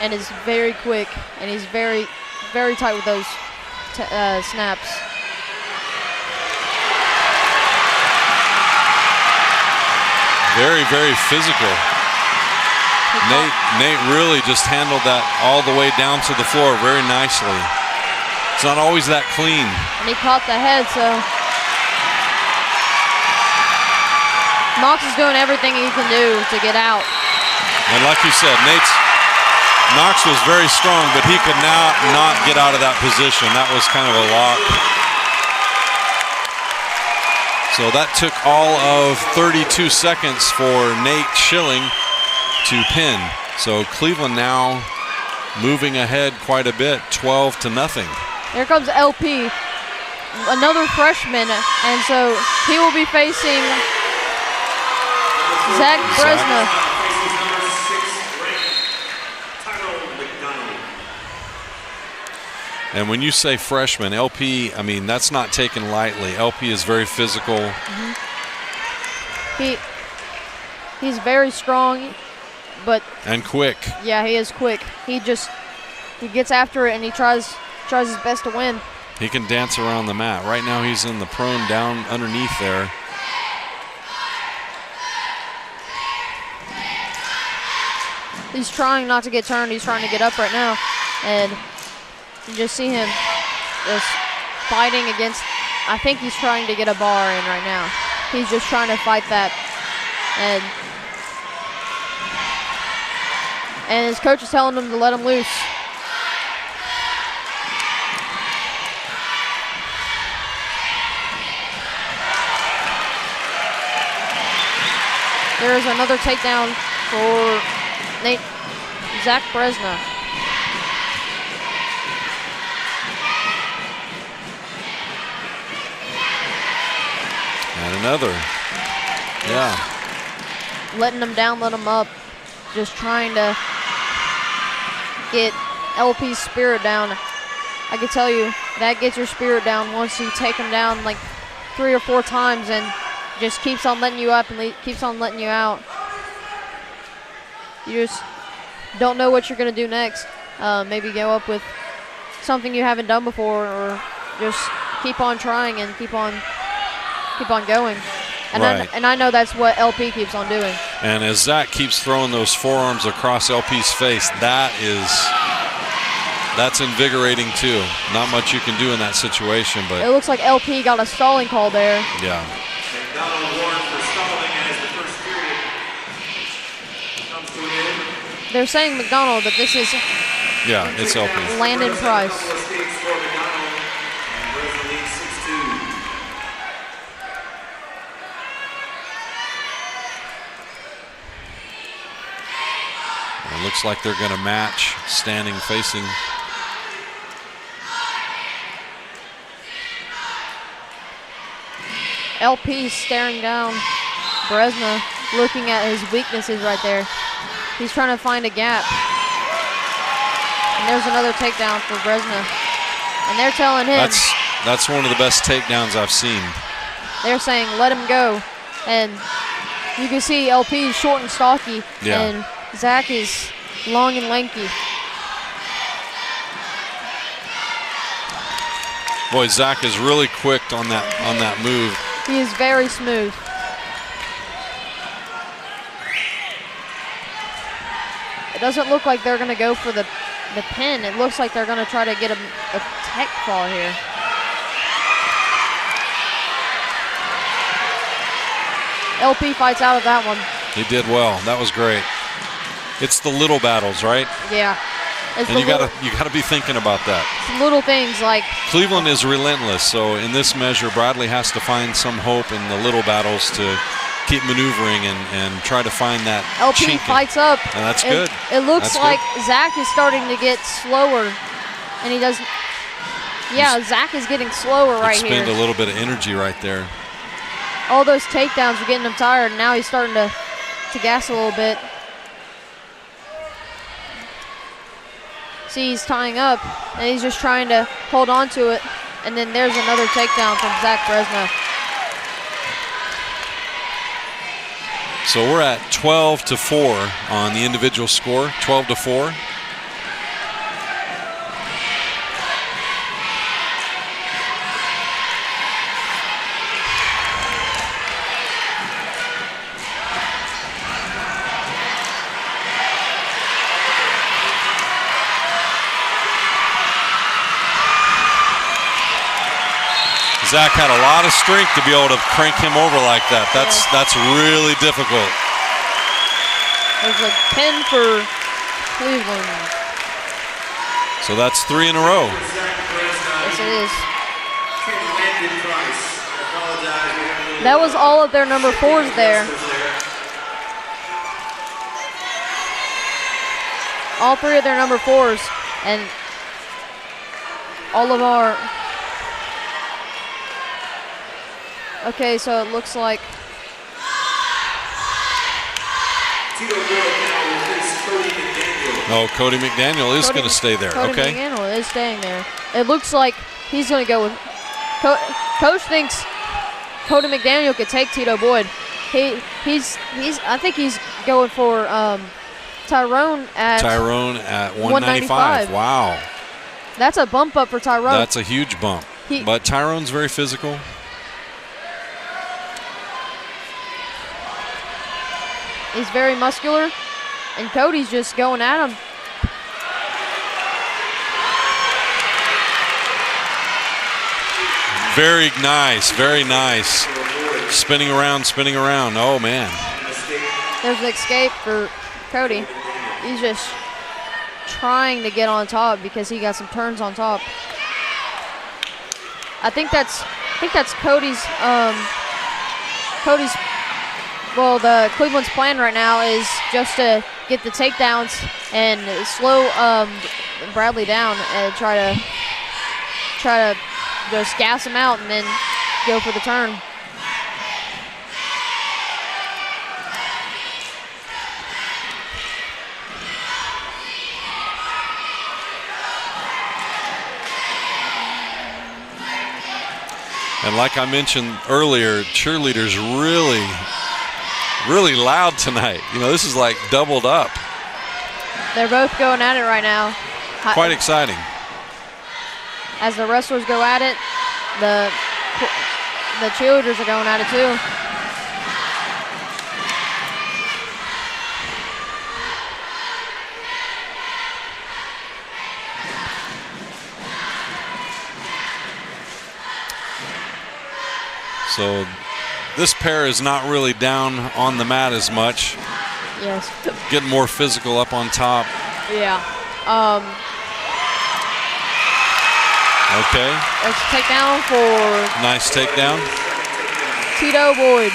and is very quick, and he's very, very tight with those snaps. Very, very physical. Nate really just handled that all the way down to the floor very nicely. It's not always that clean. And he caught the head, so Knox is doing everything he can do to get out. And like you said, Knox was very strong, but he could now not get out of that position. That was kind of a lock. So that took all of 32 seconds for Nate Schilling to pin. So Cleveland now moving ahead quite a bit, 12-0. Here comes LP, another freshman, and so he will be facing Zach Bresna. And when you say freshman, LP, I mean, that's not taken lightly. LP is very physical. Mm-hmm. He's very strong, and quick. Yeah, he is quick. He gets after it and he tries his best to win. He can dance around the mat. Right now he's in the prone down underneath there. He's trying not to get turned. He's trying to get up right now. And you just see him just fighting against, I think he's trying to get a bar in right now. He's just trying to fight that. And his coach is telling him to let him loose. There is another takedown for Zach Bresna. And another. Yeah. Letting him down, letting him up. Just trying to get LP's spirit down. I can tell you, that gets your spirit down once you take him down like 3 or 4 times and just keeps on letting you up and keeps on letting you out. You just don't know what you're going to do next. Maybe go up with something you haven't done before, or just keep on trying and keep on going. And, right. I know that's what LP keeps on doing. And as Zach keeps throwing those forearms across LP's face, that's invigorating too. Not much you can do in that situation, but it looks like LP got a stalling call there. Yeah. They're saying McDonald, but this is it's LP. Landon Price. It looks like they're going to match standing facing. LP staring down Bresna, looking at his weaknesses right there. He's trying to find a gap. And there's another takedown for Bresna. And they're telling him. That's one of the best takedowns I've seen. They're saying, let him go. And you can see LP is short and stocky. Yeah. And Zach is long and lanky. Boy, Zach is really quick on that move. He is very smooth. It doesn't look like they're going to go for the pin. It looks like they're going to try to get a tech fall here. LP fights out of that one. He did well. That was great. It's the little battles, right? Yeah. It's and you gotta be thinking about that. Little things like Cleveland is relentless, so in this measure, Bradley has to find some hope in the little battles to keep maneuvering and try to find that LP chink. fights up. And that's good. It looks that's like good. Zach is starting to get slower, and he doesn't. Yeah, Zach is getting slower right here. Expend a little bit of energy right there. All those takedowns are getting him tired, and now he's starting to gas a little bit. See, he's tying up, and he's just trying to hold on to it. And then there's another takedown from Zach Fresno. So we're at 12-4 on the individual score, 12-4. Zach had a lot of strength to be able to crank him over like that. That's really difficult. There's a pin for Cleveland. So that's 3 in a row. Yes, it is. That was all of their number 4s there. All 3 of their number 4s, and all of our. Okay, so it looks like no, Cody McDaniel is going to stay there. Cody okay. McDaniel is staying there. It looks like he's going to go with. Coach thinks Cody McDaniel could take Tito Boyd. He's. I think he's going for Tyrone at 195. Wow. That's a bump up for Tyrone. That's a huge bump. But Tyrone's very physical. He's very muscular, and Cody's just going at him. Very nice, very nice. Spinning around, spinning around. Oh, man. There's an escape for Cody. He's just trying to get on top because he got some turns on top. I think that's Cody's. Well, the Cleveland's plan right now is just to get the takedowns and slow Bradley down and try to just gas him out and then go for the turn. And like I mentioned earlier, cheerleaders really loud tonight. You know, this is like doubled up. They're both going at it right now. Quite exciting. As the wrestlers go at it, the cheerleaders are going at it too. So this pair is not really down on the mat as much. Yes. Getting more physical up on top. Yeah. Okay. There's a takedown for. Nice takedown. Tito Boyd.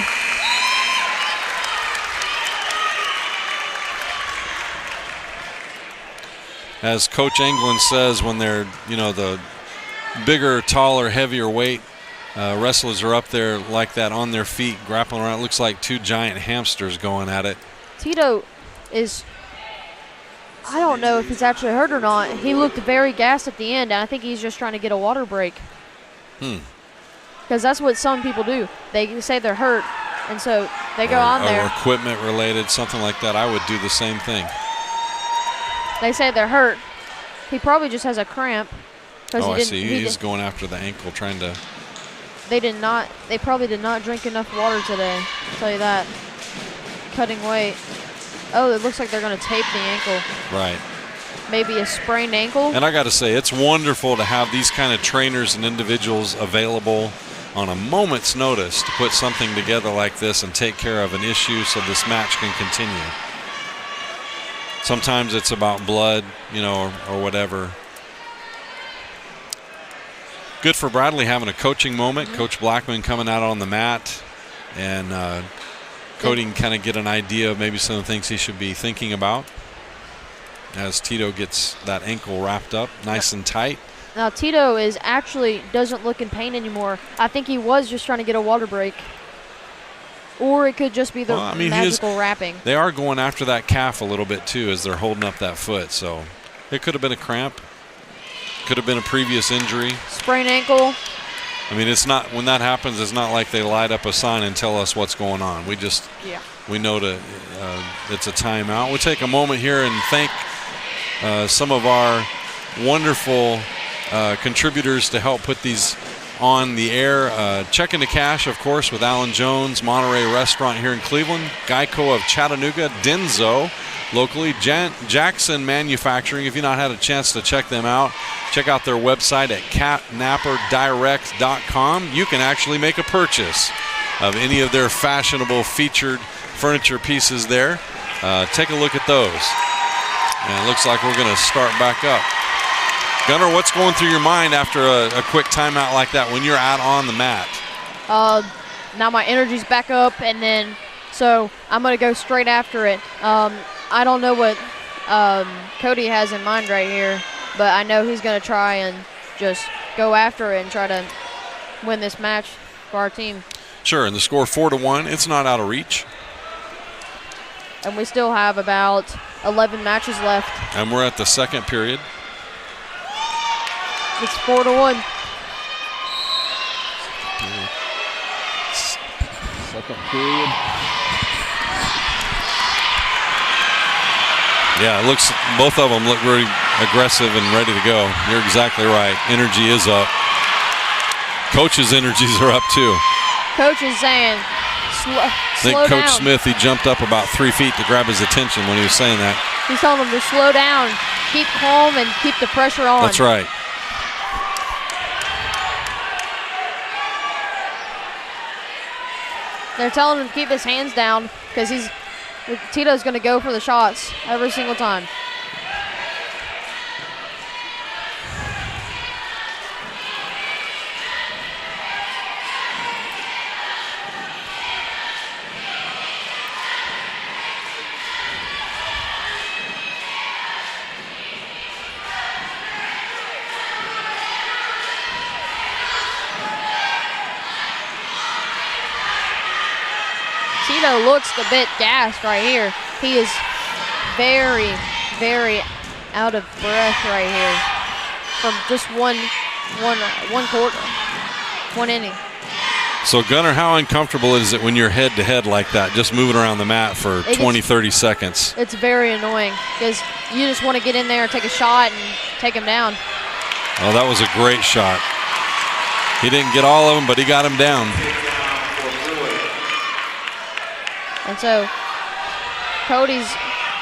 As Coach England says, when they're, the bigger, taller, heavier weight wrestlers are up there like that on their feet, grappling around. It looks like two giant hamsters going at it. Tito is, I don't know if he's actually hurt or not. He looked very gassed at the end, and I think he's just trying to get a water break. Because that's what some people do. They say they're hurt, and so they go on there. Or equipment related, something like that. I would do the same thing. They say they're hurt. He probably just has a cramp. Oh, I see. He's going after the ankle, trying to. They probably did not drink enough water today. I'll tell you that. Cutting weight. Oh, it looks like they're going to tape the ankle. Right. Maybe a sprained ankle. And I got to say, it's wonderful to have these kind of trainers and individuals available on a moment's notice to put something together like this and take care of an issue so this match can continue. Sometimes it's about blood, you know, or whatever. Good for Bradley having a coaching moment. Coach Blackman coming out on the mat, and Cody can kind of get an idea of maybe some of the things he should be thinking about as Tito gets that ankle wrapped up nice and tight. Now Tito doesn't look in pain anymore. I think he was just trying to get a water break. Or it could just be the magical wrapping. They are going after that calf a little bit too as they're holding up that foot. So it could have been a cramp. Could have been a previous injury. Sprained ankle. I mean, it's not, when that happens, it's not like they light up a sign and tell us what's going on. We just, we know it's a timeout. We'll take a moment here and thank some of our wonderful contributors to help put these on the air. Check into Cash, of course, with Alan Jones, Monterey Restaurant here in Cleveland, Geico of Chattanooga, Denso locally, Jackson Manufacturing. If you've not had a chance to check them out, check out their website at catnapperdirect.com. You can actually make a purchase of any of their fashionable featured furniture pieces there. Take a look at those. And it looks like we're going to start back up. Gunnar, what's going through your mind after a quick timeout like that when you're out on the mat? Now my energy's back up, and then so I'm going to go straight after it. I don't know what Cody has in mind right here, but I know he's going to try and just go after it and try to win this match for our team. Sure, and the score 4-1. It's not out of reach. And we still have about 11 matches left. And we're at the second period. It's 4-1. Second period. Yeah, it looks, both of them look very aggressive and ready to go. You're exactly right. Energy is up. Coach's energies are up too. Coach is saying, I think Coach down. Smith, he jumped up about 3 feet to grab his attention when he was saying that. He's telling him to slow down, keep calm, and keep the pressure on. That's right. They're telling him to keep his hands down because Tito's going to go for the shots every single time. Tito looks a bit gassed right here. He is very, very out of breath right here from just one quarter, one inning. So, Gunnar, how uncomfortable is it when you're head-to-head like that, just moving around the mat for 20, 30 seconds? It's very annoying because you just want to get in there and take a shot and take him down. Oh, that was a great shot. He didn't get all of them, but he got him down. And so Cody's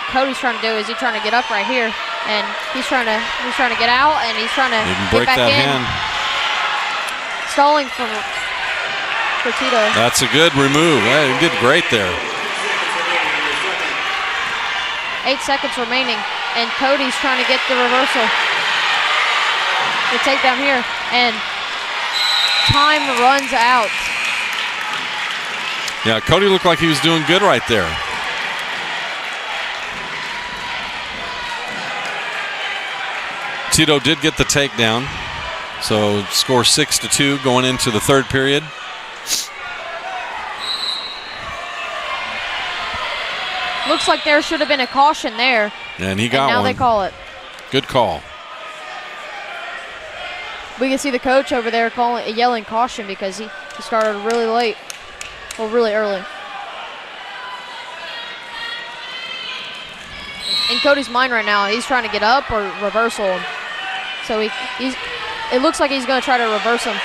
trying to do is he's trying to get up right here, and he's trying to get out, and he's trying to break get back that in. hand. Stalling for Tito. That's a good remove. Hey, he did great there. 8 seconds remaining, and Cody's trying to get the reversal. The takedown here, and time runs out. Yeah, Cody looked like he was doing good right there. Tito did get the takedown. So score 6-2 going into the third period. Looks like there should have been a caution there. And he got now one. They call it. Good call. We can see the coach over there yelling caution because he started really late. Well, really early. In Cody's mind right now, he's trying to get up or reversal. So it looks like he's going to try to reverse him.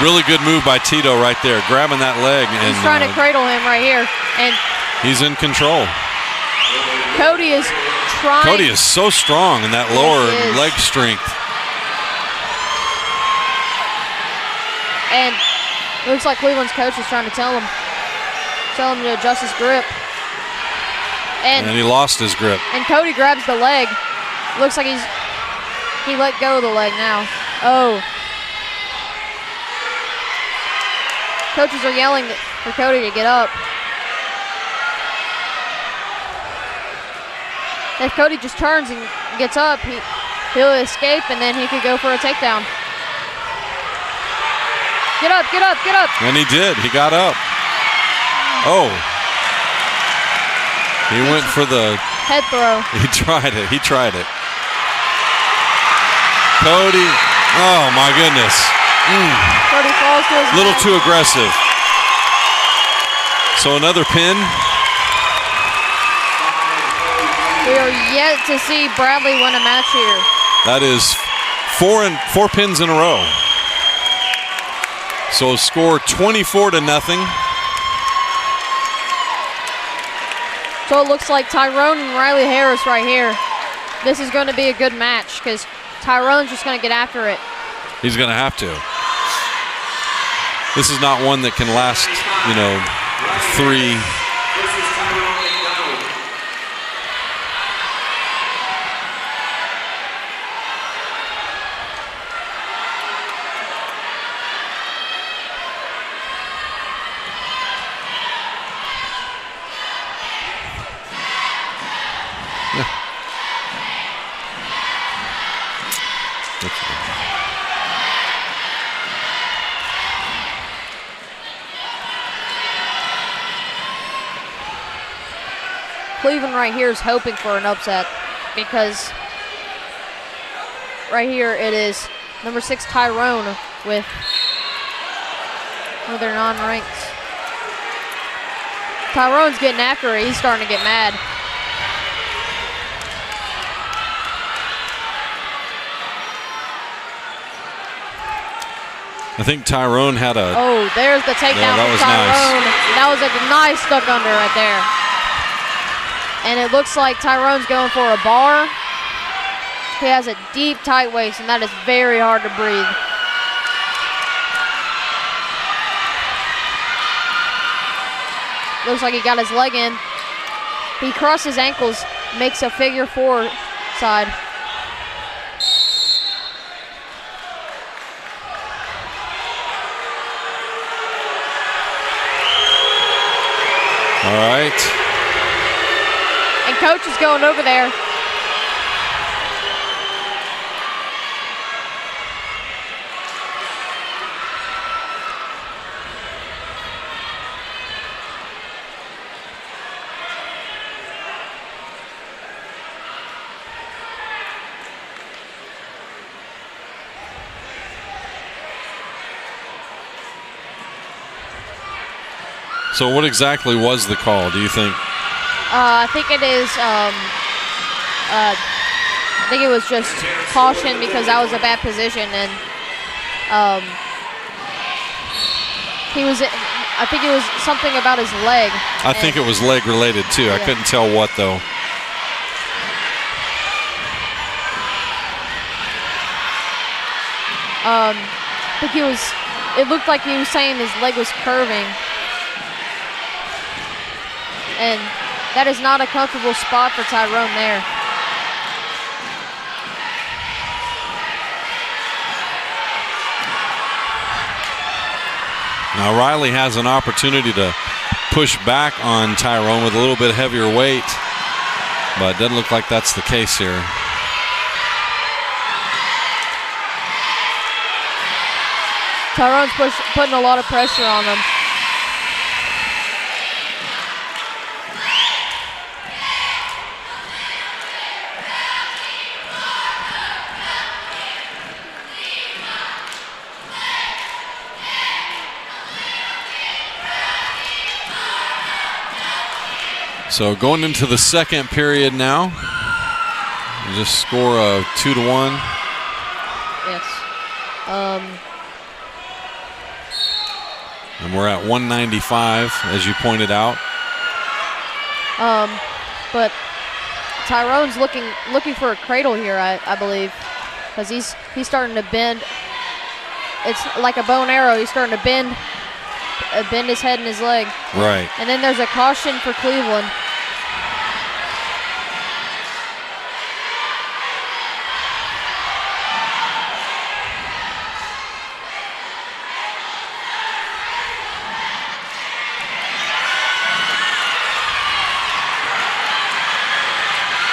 Really good move by Tito right there, grabbing that leg. He's trying to cradle him right here, and he's in control. Cody is trying. Cody is so strong in that lower leg strength. And it looks like Cleveland's coach is trying to tell him to adjust his grip. And he lost his grip. And Cody grabs the leg. Looks like he let go of the leg now. Oh. Coaches are yelling for Cody to get up. If Cody just turns and gets up, he'll escape, and then he could go for a takedown. Get up, get up, get up. And he did. He got up. Oh. He went for the head throw. He tried it. He tried it. Cody. Oh, my goodness. Cody falls to his little too aggressive. So another pin. We are yet to see Bradley win a match here. That is four pins in a row. So score 24-0. So it looks like Tyrone and Riley Harris right here. This is going to be a good match because Tyrone's just going to get after it. He's going to have to. This is not one that can last, 3. Cleveland right here is hoping for an upset because right here it is number 6 Tyrone with their non-ranked. Tyrone's getting after it. He's starting to get mad. I think Tyrone had a... Oh, there's the takedown from Tyrone. Nice. That was a nice stuck under right there. And it looks like Tyrone's going for a bar. He has a deep, tight waist, and that is very hard to breathe. Looks like he got his leg in. He crossed his ankles, makes a figure 4 side. All right. And coach is going over there. So what exactly was the call, do you think? I think it is, I think it was just caution because that was a bad position, and I think it was something about his leg. I think it was leg related too. Yeah. I couldn't tell what though. I think it looked like he was saying his leg was curving. And that is not a comfortable spot for Tyrone there. Now Riley has an opportunity to push back on Tyrone with a little bit heavier weight, but it doesn't look like that's the case here. Tyrone's putting a lot of pressure on him. So going into the second period now, Just score of 2-1. Yes. And we're at 195, as you pointed out. But Tyrone's looking for a cradle here, I believe, because he's starting to bend. It's like a bow and arrow. He's starting to bend his head and his leg. Right. And then there's a caution for Cleveland.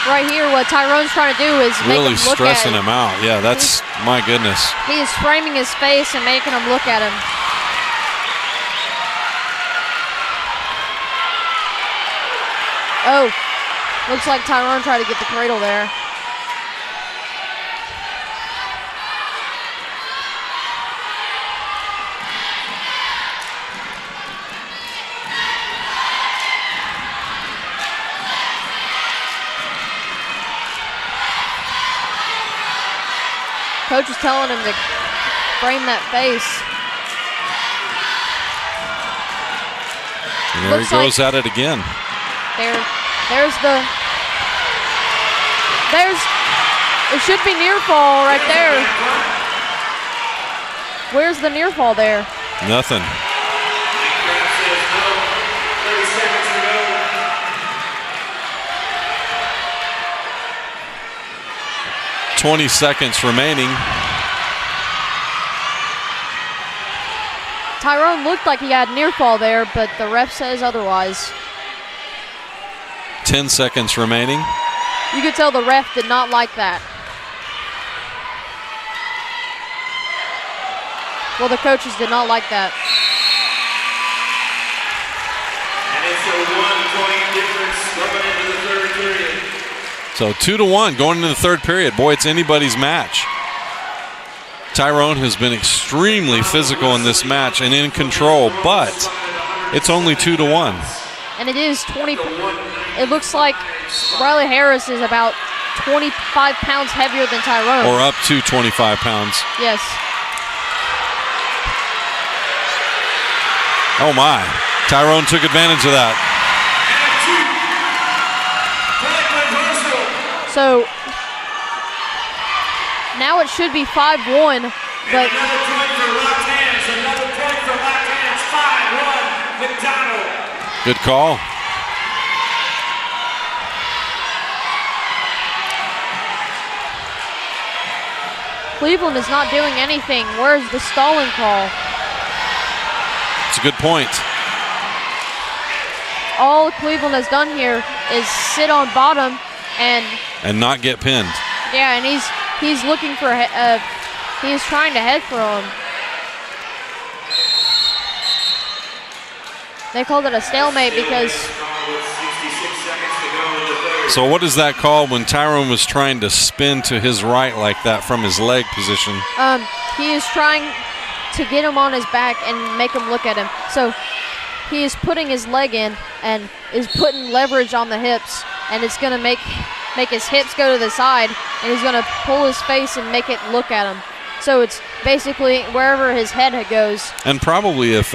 Right here, what Tyrone's trying to do is make really him look stressing at him out. Yeah, that's, my goodness. He is framing his face and making him look at him. Oh, looks like Tyrone tried to get the cradle there. Coach is telling him to frame that face. And there he goes at it again. It should be near fall right there. Where's the near fall there? Nothing. 20 seconds remaining. Tyrone looked like he had near fall there, but the ref says otherwise. 10 seconds remaining. You could tell the ref did not like that. Well, the coaches did not like that. And it's a 1-point difference going into the third period. So 2-1 going into the third period. Boy, it's anybody's match. Tyrone has been extremely physical in this match and in control, but it's only 2-1. And it is 20. It looks like Riley Harris is about 25 pounds heavier than Tyrone. Or up to 25 pounds. Yes. Oh my. Tyrone took advantage of that. So now it should be 5-1, but Another point for locked hands. Another point for locked hands. 5-1 McDonald. Good call. Cleveland is not doing anything. Where's the stalling call? It's a good point. All Cleveland has done here is sit on bottom and not get pinned. yeah, and he's looking for he's trying to head throw him. They called it a stalemate because So what is that called when Tyrone was trying to spin to his right like that from his leg position? he is trying to get him on his back and make him look at him. So he is putting his leg in and is putting leverage on the hips, and it's going to make his hips go to the side, and he's going to pull his face and make it look at him. So it's basically wherever his head goes. And probably if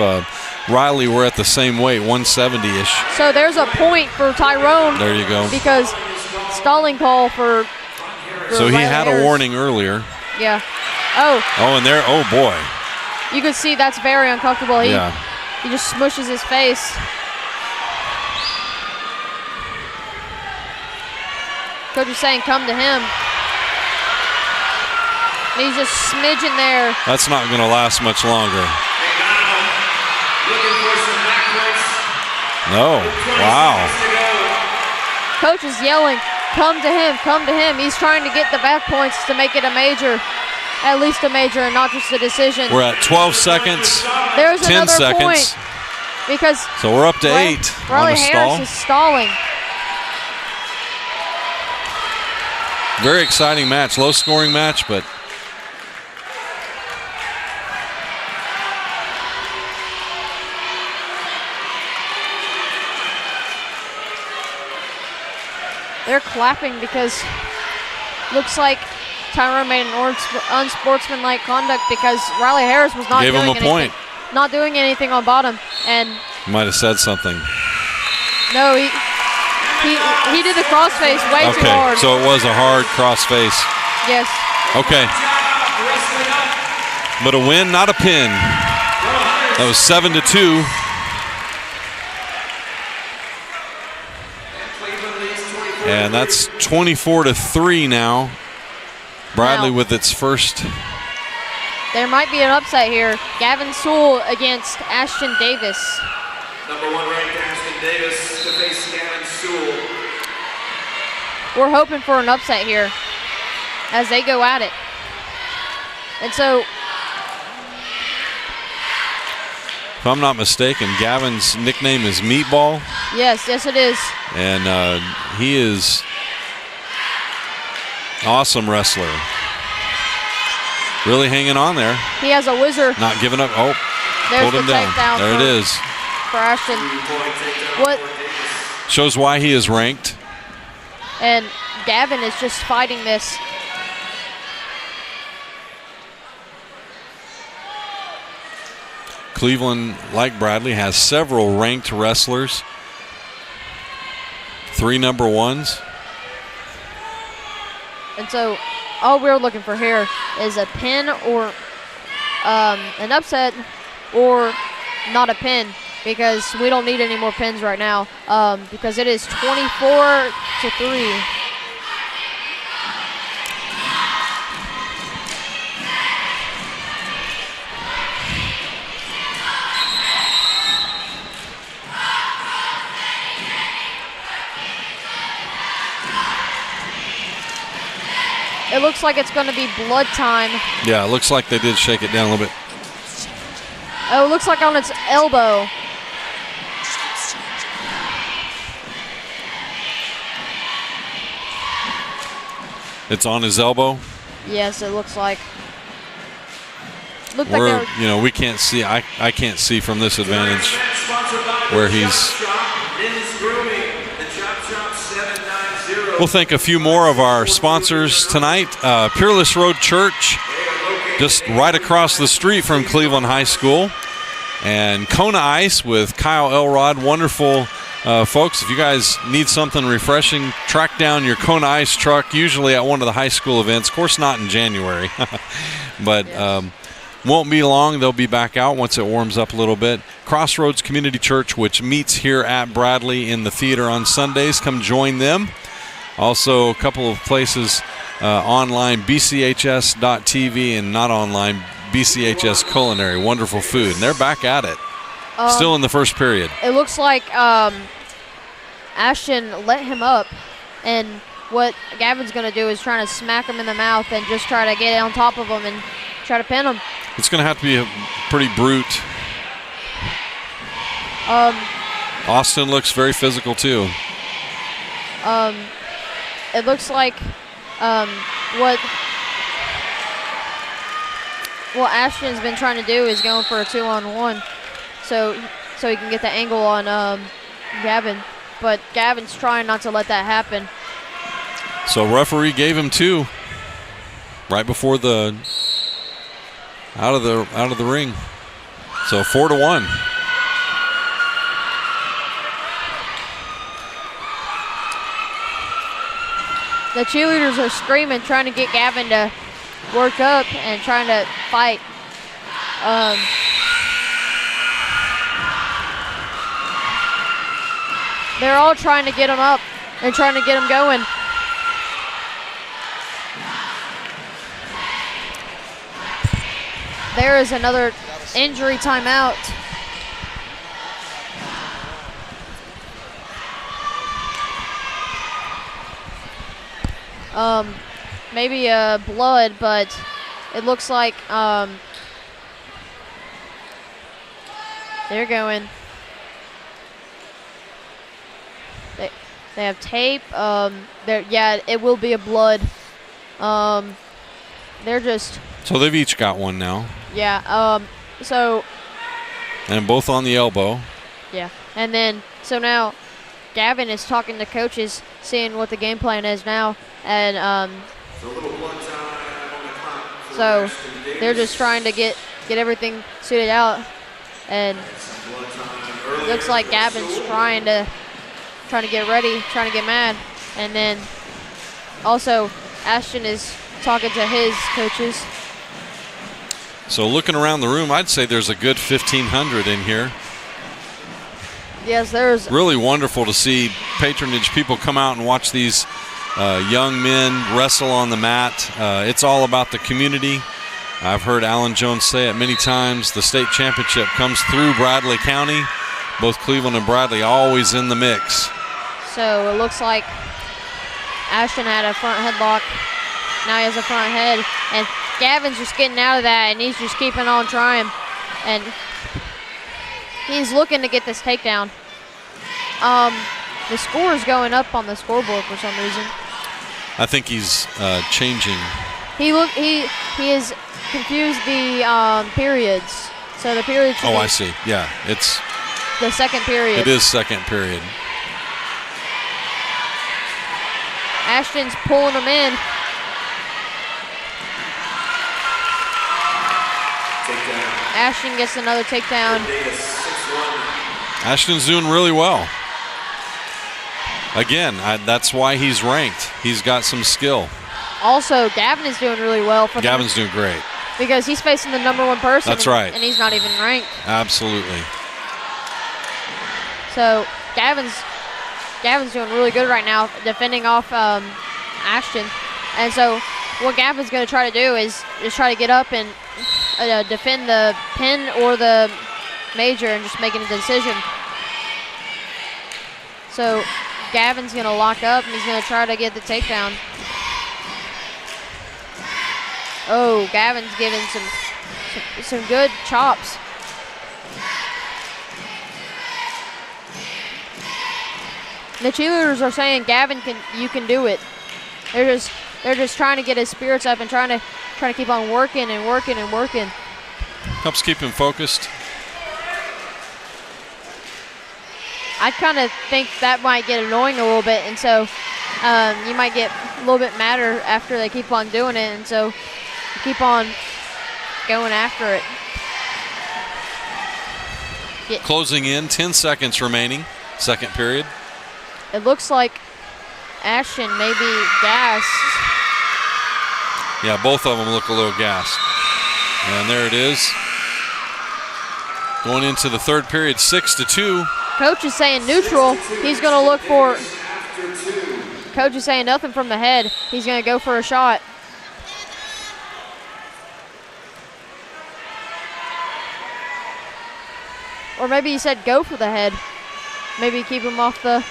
Riley were at the same weight, 170-ish. So there's a point for Tyrone. There you go. Because stalling call for so he Riley had Harris. a warning earlier. Yeah. Oh. Oh, and there, oh boy. You can see that's very uncomfortable. He just smushes his face. Coach is saying come to him. And he's just smidging there. That's not going to last much longer. No. Wow. Coach is yelling, come to him, come to him. He's trying to get the back points to make it a major, at least a major, and not just a decision. We're at 12 seconds. There's 10 another seconds. point because So we're up to 8 Riley on the Harris stall. is stalling. Very exciting match, low scoring match, but They're clapping because looks like Tyrone made an unsportsmanlike conduct because Riley Harris was not Gave doing him a anything. point. Not doing anything on bottom, and Might have said something. no, he did the crossface way too hard. So it was a hard crossface. Yes. Okay. But a win, not a pin. That was 7-2. And that's 24-3 now. Bradley with its first. There might be an upset here. Gavin Sewell against Ashton Davis. Number 1 ranked Ashton Davis to face Gavin Sewell. We're hoping for an upset here as they go at it. And so, If I'm not mistaken, Gavin's nickname is Meatball. yes, it is. And he is awesome wrestler. Really hanging on there. He has a whizzer. Not giving up. Oh, There's hold the him down. takedown There it is. for Ashton. What? Shows why he is ranked. And Gavin is just fighting this. Cleveland, like Bradley, has several ranked wrestlers. 3 number 1s. And so all we're looking for here is a pin or an upset or not a pin, because we don't need any more pins right now, because it is 24-3. It looks like it's going to be blood time. Yeah, it looks like they did shake it down a little bit. Oh, it looks like on its elbow. It's on his elbow. Yes, it looks like. Looked We're, like you know, we can't see. I can't see from this advantage where he's. We'll thank a few more of our sponsors tonight. Peerless Road Church, just right across the street from Cleveland High School. And Kona Ice with Kyle Elrod. Wonderful folks. If you guys need something refreshing, track down your Kona Ice truck, usually at one of the high school events. Of course, not in January. But won't be long. They'll be back out once it warms up a little bit. Crossroads Community Church, which meets here at Bradley in the theater on Sundays. Come join them. Also, a couple of places online, BCHS.TV, and not online, BCHS Culinary. Wonderful food. And they're back at it. Still in the first period. It looks like Ashton let him up, and what Gavin's going to do is trying to smack him in the mouth and just try to get on top of him and try to pin him. It's going to have to be a pretty brute. Austin looks very physical, too. It looks like what Ashton's been trying to do is going for a 2-on-1, so he can get the angle on Gavin. But Gavin's trying not to let that happen. So referee gave him 2 right before the out of the ring. So 4-1. The cheerleaders are screaming, trying to get Gavin to work up and trying to fight. They're all trying to get him up and trying to get him going. There is another injury timeout. Maybe blood, but it looks like they're going. They have tape. Yeah, it will be a blood. They're just. So they've each got one now. Yeah. So. And both on the elbow. Yeah, and then so now Gavin is talking to coaches, seeing what the game plan is now, and So they're just trying to get everything suited out, and it looks like Gavin's trying to get ready, trying to get mad, and then also Ashton is talking to his coaches. So looking around the room, I'd say there's a good 1,500 in here. Yes, there's. Really wonderful to see patronage. People come out and watch these young men wrestle on the mat. It's all about the community. I've heard Alan Jones say it many times. The state championship comes through Bradley County. Both Cleveland and Bradley always in the mix. So it looks like Ashton had a front headlock. Now he has a front head. And Gavin's just getting out of that, and he's just keeping on trying. And he's looking to get this takedown. The score is going up on the scoreboard for some reason. I think he's changing. He is confused the periods. So the period. Oh, I see. Yeah, it's the second period. It is second period. Ashton's pulling him in. Ashton gets another takedown. Ashton's doing really well. Again, that's why he's ranked. He's got some skill. Also, Gavin is doing really well. Gavin's doing great. Because he's facing the #1 person. That's right. And he's not even ranked. Absolutely. So Gavin's doing really good right now, defending off Ashton. And so what Gavin's going to try to do is just try to get up and defend the pin or the major and just making a decision. So Gavin's going to lock up and he's going to try to get the takedown. Oh, Gavin's giving some good chops. The cheerleaders are saying, Gavin, you can do it. They're just trying to get his spirits up and trying to keep on working and working and working. Helps keep him focused. I kind of think that might get annoying a little bit, and so you might get a little bit madder after they keep on doing it, and so keep on going after it. Closing in, 10 seconds remaining, second period. It looks like Ashton may be gassed. Yeah, both of them look a little gassed. And there it is. Going into the third period, 6-2. Coach is saying neutral. He's going to look for. Coach is saying nothing from the head. He's going to go for a shot. Or maybe he said go for the head. Maybe keep him off the.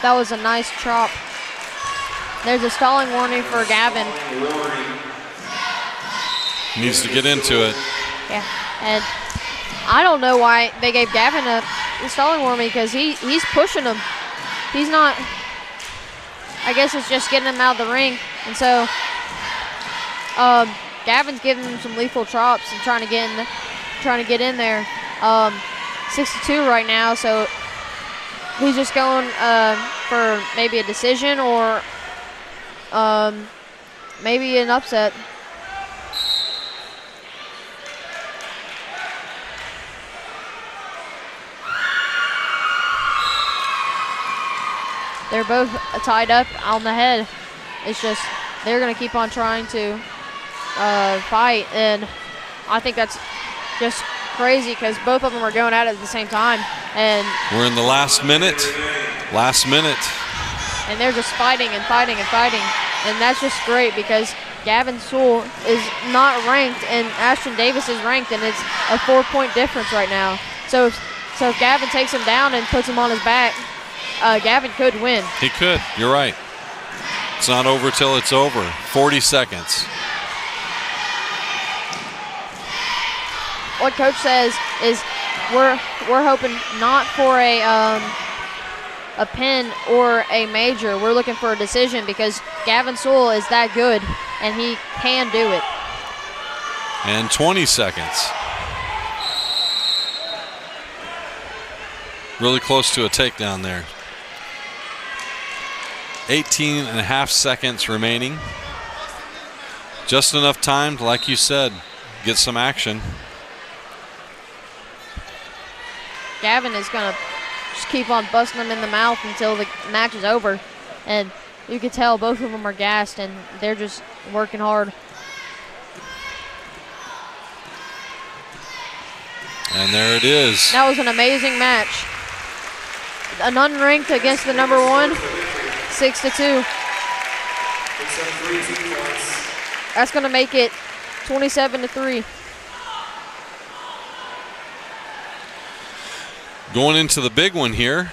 That was a nice chop. There's a stalling warning for Gavin. Needs to get into it. Yeah, and I don't know why they gave Gavin a stalling warning because he's pushing him. He's not. I guess it's just getting him out of the ring, and so Gavin's giving him some lethal chops and trying to get in there. 6-2 right now, so he's just going for maybe a decision or maybe an upset. They're both tied up on the head. It's just they're going to keep on trying to fight, and I think that's just crazy because both of them are going at it at the same time. And we're in the last minute. And they're just fighting and fighting and fighting. And that's just great because Gavin Sewell is not ranked and Ashton Davis is ranked, and it's a 4-point difference right now. So if Gavin takes him down and puts him on his back, Gavin could win. He could. You're right. It's not over till it's over. 40 seconds. What coach says is we're hoping not for a pin or a major. We're looking for a decision because Gavin Sewell is that good and he can do it. And 20 seconds. Really close to a takedown there. 18 and a half seconds remaining. Just enough time to, like you said, get some action. Gavin is going to just keep on busting them in the mouth until the match is over. And you can tell both of them are gassed and they're just working hard. And there it is. That was an amazing match. An unranked against the number one, 6-2. That's going to make it 27-3. Going into the big one here.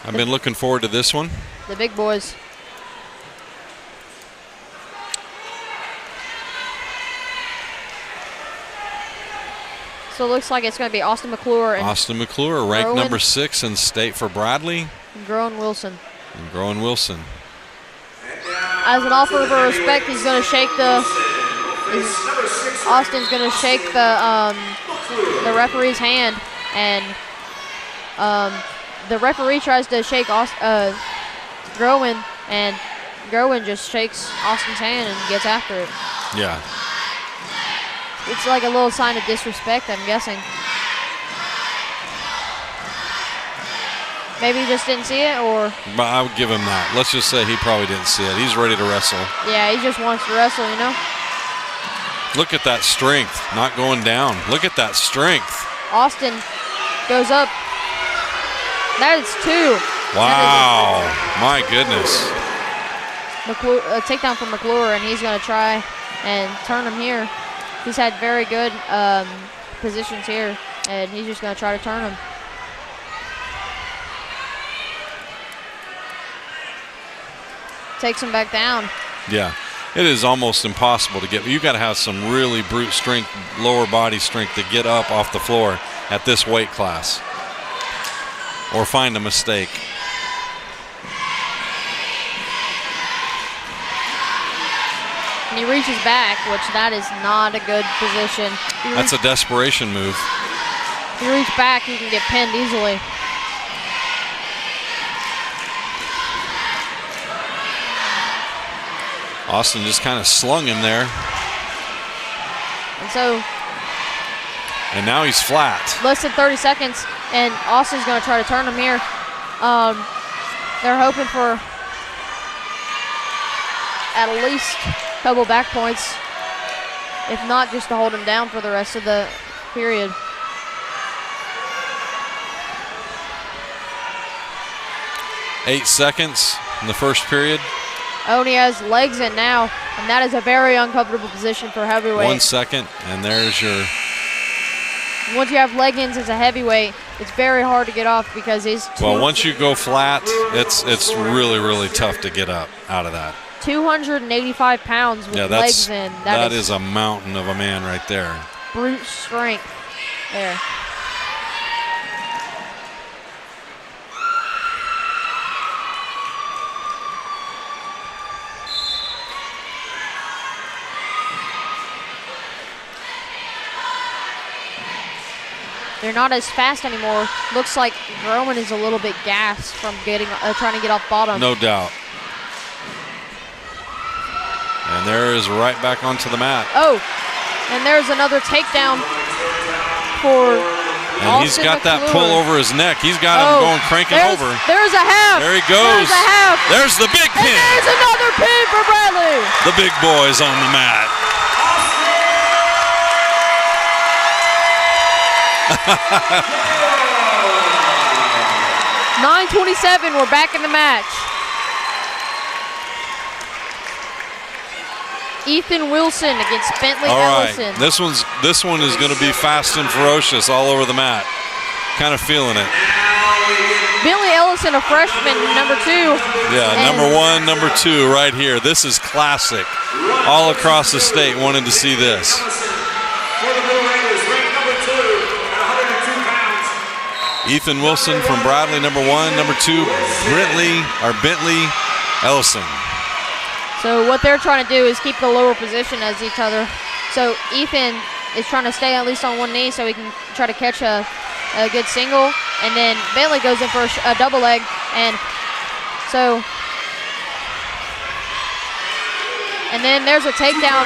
I've been looking forward to this one. The big boys. So it looks like it's going to be Austin McClure. And Austin McClure, ranked Groen. number 6 in state for Bradley. And Groen Wilson. And Groen Wilson. As an offer of respect, he's going to shake Austin's going to shake the referee's hand, and the referee tries to shake Groen, and Groen just shakes Austin's hand and gets after it. Yeah. It's like a little sign of disrespect, I'm guessing. Maybe he just didn't see it, or? But I would give him that. Let's just say he probably didn't see it. He's ready to wrestle. Yeah, he just wants to wrestle, you know? Look at that strength, not going down. Look at that strength. Austin goes up. That is 2. Wow, my goodness. McClure, takedown from McClure, and he's going to try and turn him here. He's had very good positions here, and he's just going to try to turn him. Takes him back down. Yeah, it is almost impossible to get. You've got to have some really brute strength, lower body strength to get up off the floor at this weight class or find a mistake. And he reaches back, which that is not a good position. That's a desperation move. If you reach back, you can get pinned easily. Austin just kind of slung him there. And now he's flat. Less than 30 seconds, and Austin's going to try to turn him here. They're hoping for at least a couple back points, if not just to hold him down for the rest of the period. Eight seconds in the first period. Oh, and he has legs in now, and that is a very uncomfortable position for heavyweight. 1 second, and there's your... Once you have leg-ins as a heavyweight, it's very hard to get off because he's once you go flat, it's really, really tough to get up out of that. 285 pounds with legs in. That is a mountain of a man right there. Brute strength there. They're not as fast anymore. Looks like Groen is a little bit gassed from trying to get off bottom. No doubt. And there is right back onto the mat. Oh, and there's another takedown for And he's got that pull over his neck. He's got him going cranking over. There's a half. There he goes. There's a half. There's the big pin. And there's another pin for Bradley. The big boys on the mat. 9:27. We're back in the match. Ethan Wilson against Bentley Ellison. This one is going to be fast and ferocious all over the mat. Kind of feeling it. Bentley Ellison, a freshman, number 2. Yeah, number 1, number 2 right here. This is classic. All across the state wanted to see this. Ethan Wilson from Bradley, number 1. Number 2, Bentley Ellison. So what they're trying to do is keep the lower position as each other. So Ethan is trying to stay at least on one knee so he can try to catch a good single. And then Bentley goes in for a double leg. And so And then there's a takedown,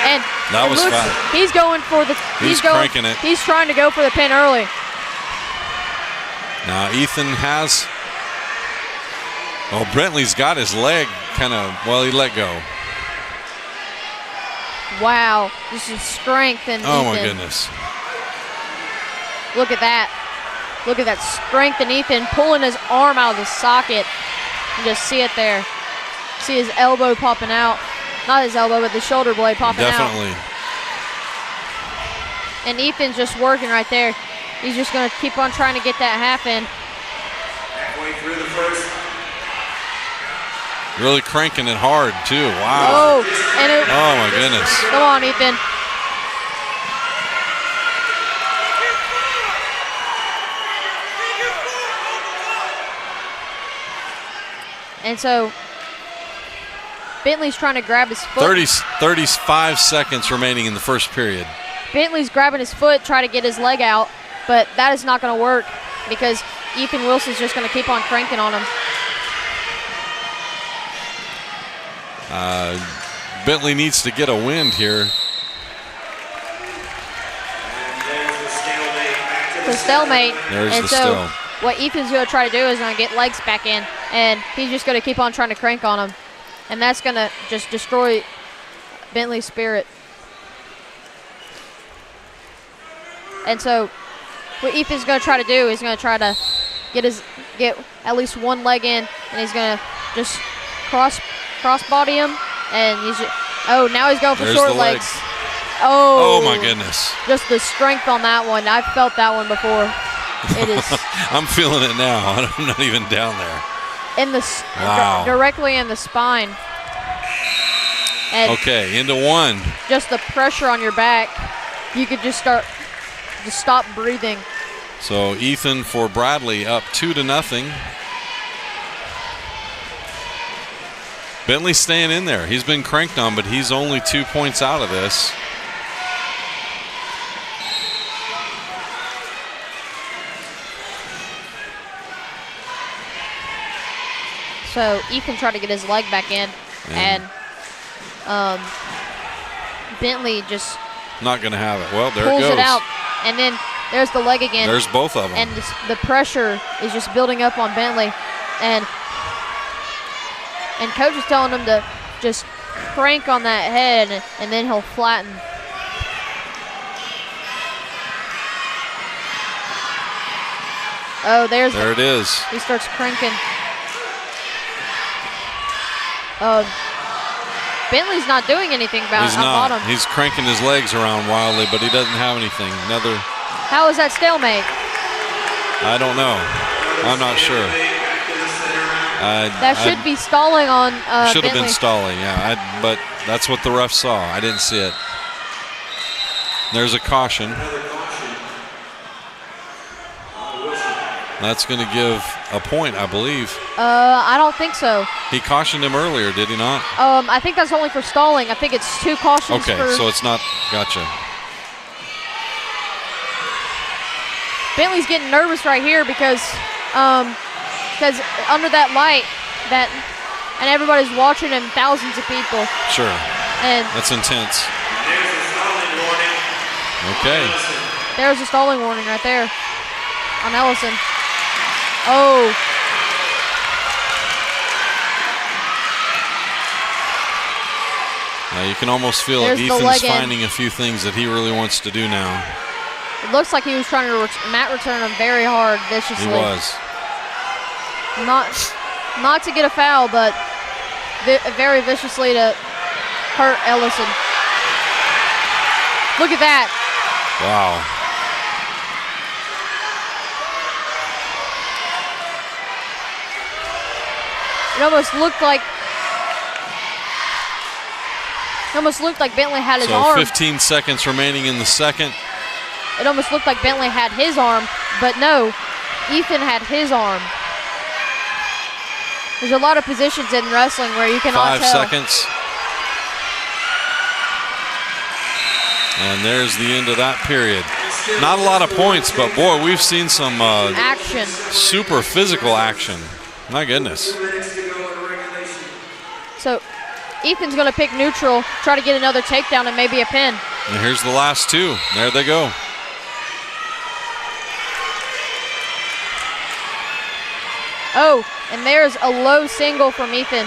and that was looks, fast. he's going for the. He's cranking it. He's trying to go for the pin early. Now Ethan has. Oh, Brentley's got his leg kind of. Well, he let go. Wow, this is strength and. Oh Ethan. my goodness. Look at that. Look at that strength in Ethan pulling his arm out of the socket. You just see it there. See his elbow popping out. Not his elbow, but the shoulder blade popping out. Definitely. And Ethan's just working right there. He's just going to keep on trying to get that half in. Halfway through the first. Really cranking it hard too. Wow. Oh, and oh my goodness. Come on, Ethan. And so Bentley's trying to grab his foot. 35 seconds remaining in the first period. Bentley's grabbing his foot, trying to get his leg out, but that is not going to work because Ethan Wilson's just going to keep on cranking on him. Bentley needs to get a wind here. The stalemate. There's and the so still. what Ethan's going to try to do is going to get legs back in, and he's just going to keep on trying to crank on him. And that's going to just destroy Bentley's spirit. And so what Ethan's going to try to do is going to try to get at least one leg in, and he's going to just cross body him. And he's now he's going for There's short the leg. legs. Oh my goodness. Just the strength on that one. I've felt that one before. It is I'm feeling it now. I'm not even down there. in the Wow. directly in the spine. And Okay, into one. just the pressure on your back, you could just stop breathing. So Ethan for Bradley up 2-0. Bentley's staying in there. He's been cranked on, but he's only 2 points out of this. So Ethan tried to get his leg back in, and Bentley just Not going to have it. Well, there pulls it goes. it out, and then there's the leg again. There's both of them. And the pressure is just building up on Bentley, and coach is telling him to just crank on that head, and then he'll flatten. Oh, there it is. He starts cranking. Bentley's not doing anything about He's on not. bottom. He's cranking his legs around wildly, but he doesn't have anything. How is that stalemate? I don't know. I'm not sure. That should be stalling on should have Bentley. been stalling, yeah. But that's what the ref saw. I didn't see it. There's a caution. That's going to give a point, I believe. I don't think so. He cautioned him earlier, did he not? I think that's only for stalling. I think it's 2 cautions Okay, for... so it's not. Gotcha. Bentley's getting nervous right here because under that light, and everybody's watching him, thousands of people. Sure. And that's intense. Okay. There's a stalling warning right there on Ellison. Oh. Now you can almost feel There's it. the Ethan's leg in. finding a few things that he really wants to do now. It looks like he was trying to mat return him very hard, viciously. He was. Not to get a foul, but very viciously to hurt Ellison. Look at that. Wow. It almost looked like Bentley had his So arm. 15 seconds remaining in the second. It almost looked like Bentley had his arm, but no, Ethan had his arm. There's a lot of positions in wrestling where you cannot 5 tell. seconds. And there's the end of that period. Not a lot of points, but boy, we've seen some action. Super physical action. My goodness. So Ethan's going to pick neutral, try to get another takedown and maybe a pin. And here's the last two. There they go. Oh, and there's a low single from Ethan.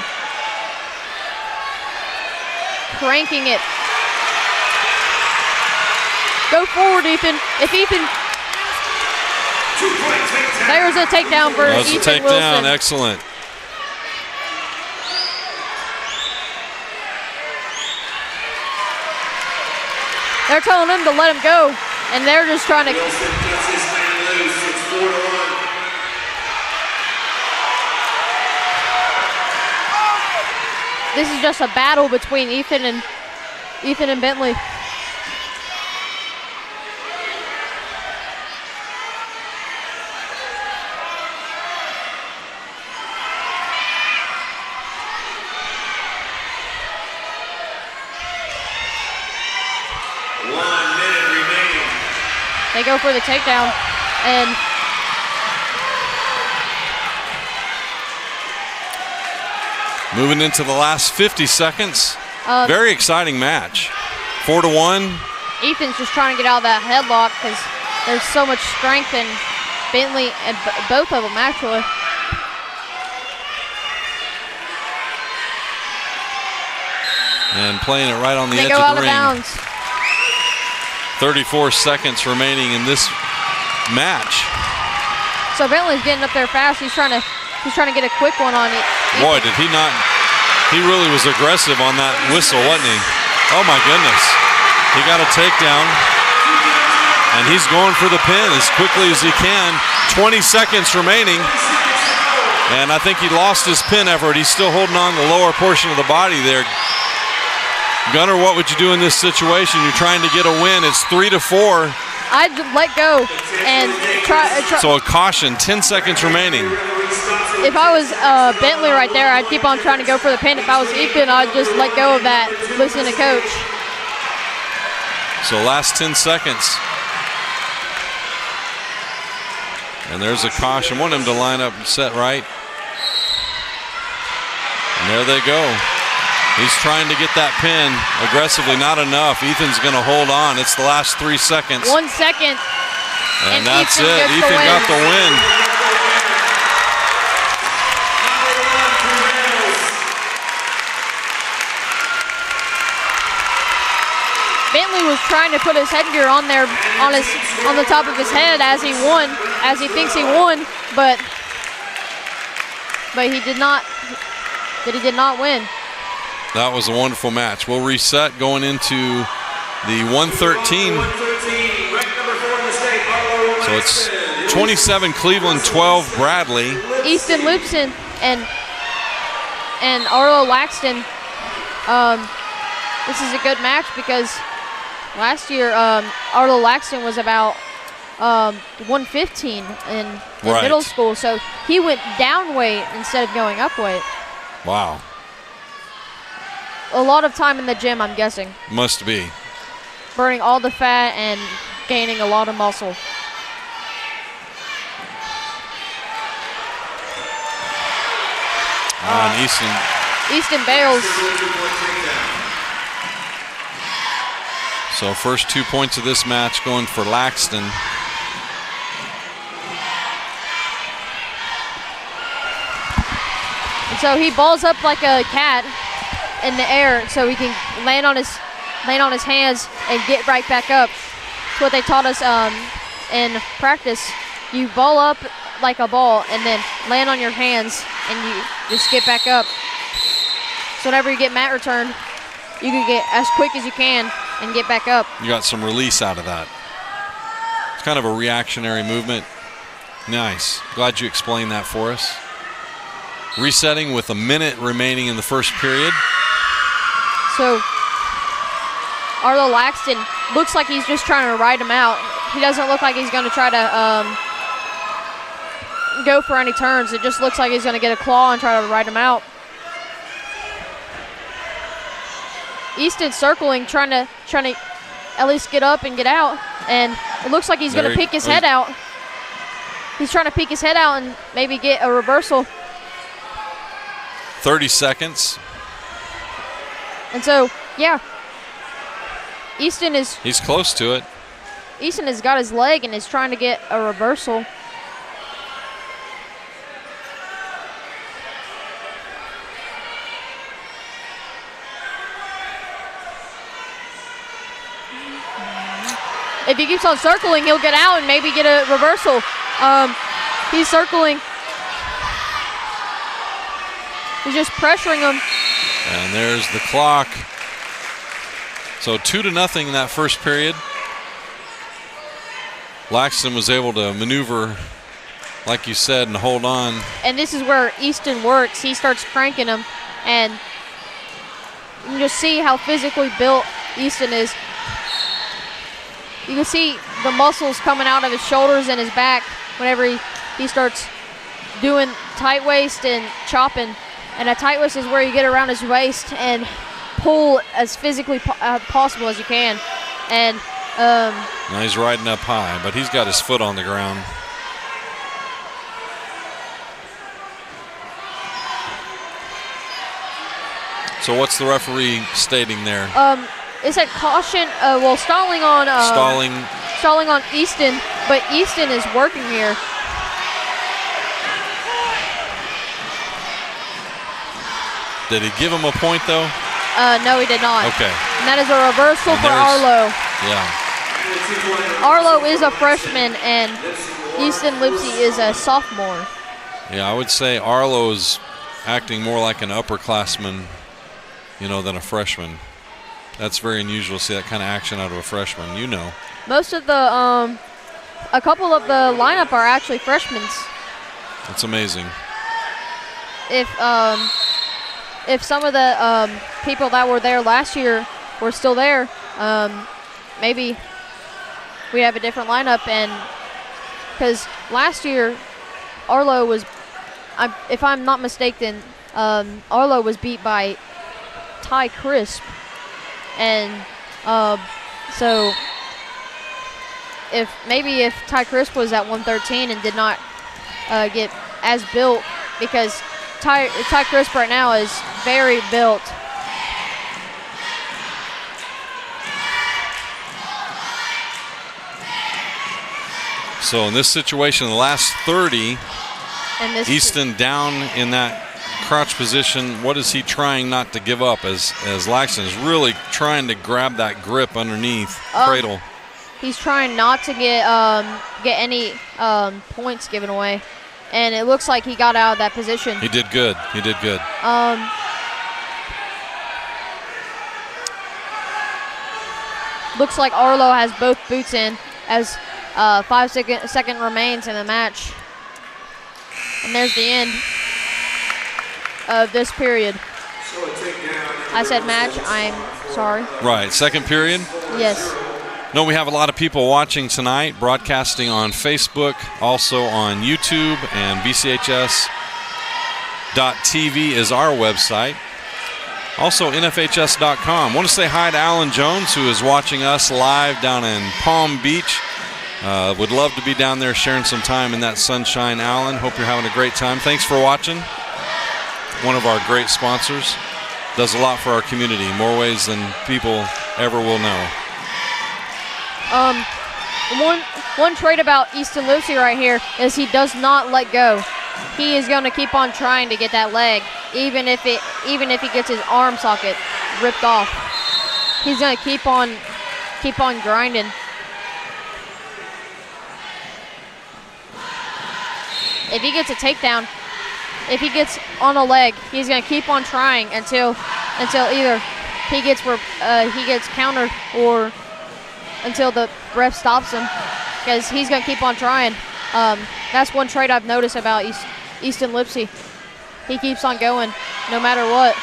Cranking it. Go forward, Ethan. If Ethan... There's a takedown for That's Ethan a takedown. Wilson. Excellent. They're telling him to let him go, and they're just trying to... This is just a battle between Ethan and Bentley. They go for the takedown, and moving into the last 50 seconds. Very exciting match. 4-1. Ethan's just trying to get out of that headlock because there's so much strength in Bentley and both of them actually. And playing it right on the edge go of out the ring. Bounds. 34 seconds remaining in this match. So Bentley's getting up there fast. He's trying to get a quick one on it. Boy, did he not. He really was aggressive on that whistle, wasn't he? Oh my goodness. He got a takedown. And he's going for the pin as quickly as he can. 20 seconds remaining. And I think he lost his pin effort. He's still holding on to the lower portion of the body there. Gunnar, what would you do in this situation? You're trying to get a win. It's 3-4. I'd let go and try. So a caution, 10 seconds remaining. If I was Bentley right there, I'd keep on trying to go for the pin. If I was Ethan, I'd just let go of that, listen to coach. So last 10 seconds. And there's a caution. Want him to line up and set right. And there they go. He's trying to get that pin aggressively, not enough. Ethan's going to hold on. It's the last 3 seconds. 1 second. And that's it. Ethan got the win. Bentley was trying to put his headgear on there, on the top of his head as he won, as he thinks he won, but he did not. But he did not win. That was a wonderful match. We'll reset going into the 113. So it's 27 Cleveland, 12 Bradley. Easton Lupson and Arlo Laxton. This is a good match because last year Arlo Laxton was about 115 in middle school, so he went down weight instead of going up weight. Wow. A lot of time in the gym, I'm guessing. Must be. Burning all the fat and gaining a lot of muscle. And Easton bails. So first 2 points of this match going for Laxton. And so he balls up like a cat in the air so he can land on his hands and get right back up. That's what they taught us in practice. You ball up like a ball and then land on your hands and you just get back up. So whenever you get mat return, you can get as quick as you can and get back up. You got some release out of that. It's kind of a reactionary movement. Nice. Glad you explained that for us. Resetting with a minute remaining in the first period. So Arlo Laxton looks like he's just trying to ride him out. He doesn't look like he's going to try to go for any turns. It just looks like he's going to get a claw and try to ride him out. Easton circling, trying to at least get up and get out, and it looks like he's going to peek his head out. He's trying to peek his head out and maybe get a reversal. 30 seconds. And so, yeah, Easton is. He's close to it. Easton has got his leg and is trying to get a reversal. If he keeps on circling, he'll get out and maybe get a reversal. He's circling. He's just pressuring him. And there's the clock. So 2-0 in that first period. Laxton was able to maneuver, like you said, and hold on. And this is where Easton works. He starts cranking him, and you can just see how physically built Easton is. You can see the muscles coming out of his shoulders and his back whenever he starts doing tight waist and chopping. And a tight waist is where you get around his waist and pull as physically possible as you can. And now he's riding up high, but he's got his foot on the ground. So what's the referee stating there? It said caution, stalling on stalling on Easton, but Easton is working here. Did he give him a point though? No, he did not. Okay. And that is a reversal for Arlo. Yeah. Arlo is a freshman and Easton Lipsey is a sophomore. Yeah, I would say Arlo's acting more like an upperclassman, than a freshman. That's very unusual to see that kind of action out of a freshman, Most of the, a couple of the lineup are actually freshmen. That's amazing. If some of the people that were there last year were still there, maybe we have a different lineup. And because last year Arlo was, if I'm not mistaken, Arlo was beat by Ty Crisp. And so if Ty Crisp was at 113 and did not get as built, because Ty Crisp right now is very built. So in this situation, the last 30, Easton down in that crouch position. What is he trying not to give up as Laxton is really trying to grab that grip underneath cradle? He's trying not to get any points given away. And it looks like he got out of that position. He did good. He did good. Looks like Arlo has both boots in as 5 second remains in the match. And there's the end of this period. I said match. I'm sorry. Right. Second period? Yes. No, we have a lot of people watching tonight, broadcasting on Facebook, also on YouTube, and BCHS.TV is our website. Also, NFHS.com. Want to say hi to Alan Jones, who is watching us live down in Palm Beach. Would love to be down there sharing some time in that sunshine, Alan. Hope you're having a great time. Thanks for watching. One of our great sponsors. Does a lot for our community, more ways than people ever will know. One trait about Easton Lipsey right here is he does not let go. He is going to keep on trying to get that leg, even if he gets his arm socket ripped off. He's going to keep on grinding. If he gets a takedown, if he gets on a leg, he's going to keep on trying until either he gets countered or until the ref stops him, because he's going to keep on trying. That's one trait I've noticed about Easton Lipsey. He keeps on going no matter what.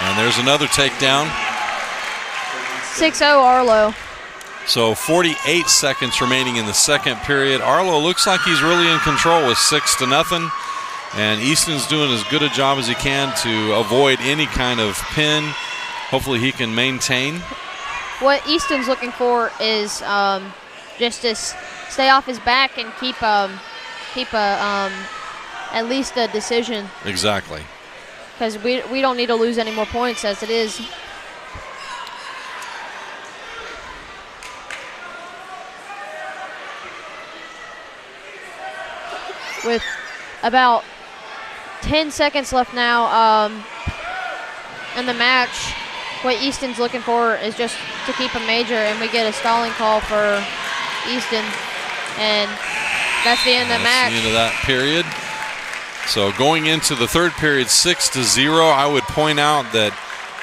And there's another takedown. 6-0 Arlo. So 48 seconds remaining in the second period. Arlo looks like he's really in control with 6-0. And Easton's doing as good a job as he can to avoid any kind of pin. Hopefully he can maintain. What Easton's looking for is just to stay off his back and keep keep a at least a decision. Exactly. Because we don't need to lose any more points as it is. With about 10 seconds left now in the match, what Easton's looking for is just to keep a major, and we get a stalling call for Easton, and that's the end of the match. The end of that period. So going into the third period, 6-0, I would point out that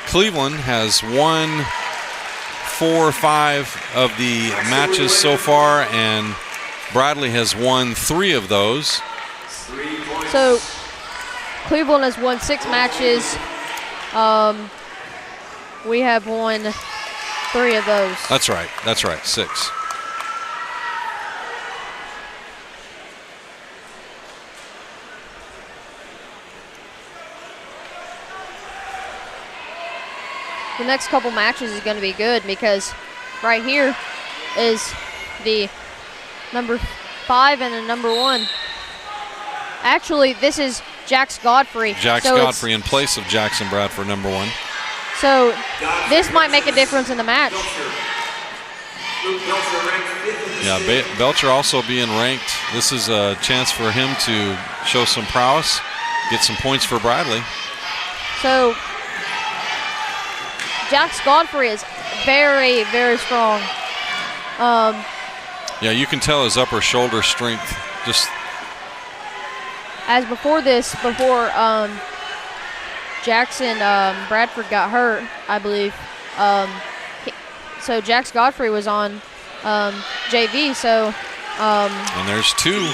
Cleveland has won 4 or 5 of the matches so far, and Bradley has won 3 of those. So Cleveland has won 6 matches. We have won 3 of those. That's right. That's right. 6. The next couple matches is going to be good because right here is the number 5 and the number 1. Actually, this is Jax Godfrey. Jax Godfrey in place of Jackson Bradford, number 1. So this might make a difference in the match. Yeah, Belcher also being ranked. This is a chance for him to show some prowess, get some points for Bradley. So Jax Godfrey is very, very strong. Yeah, you can tell his upper shoulder strength. Just as before Jackson Bradford got hurt, I believe. So Jax Godfrey was on JV. So and there's 2.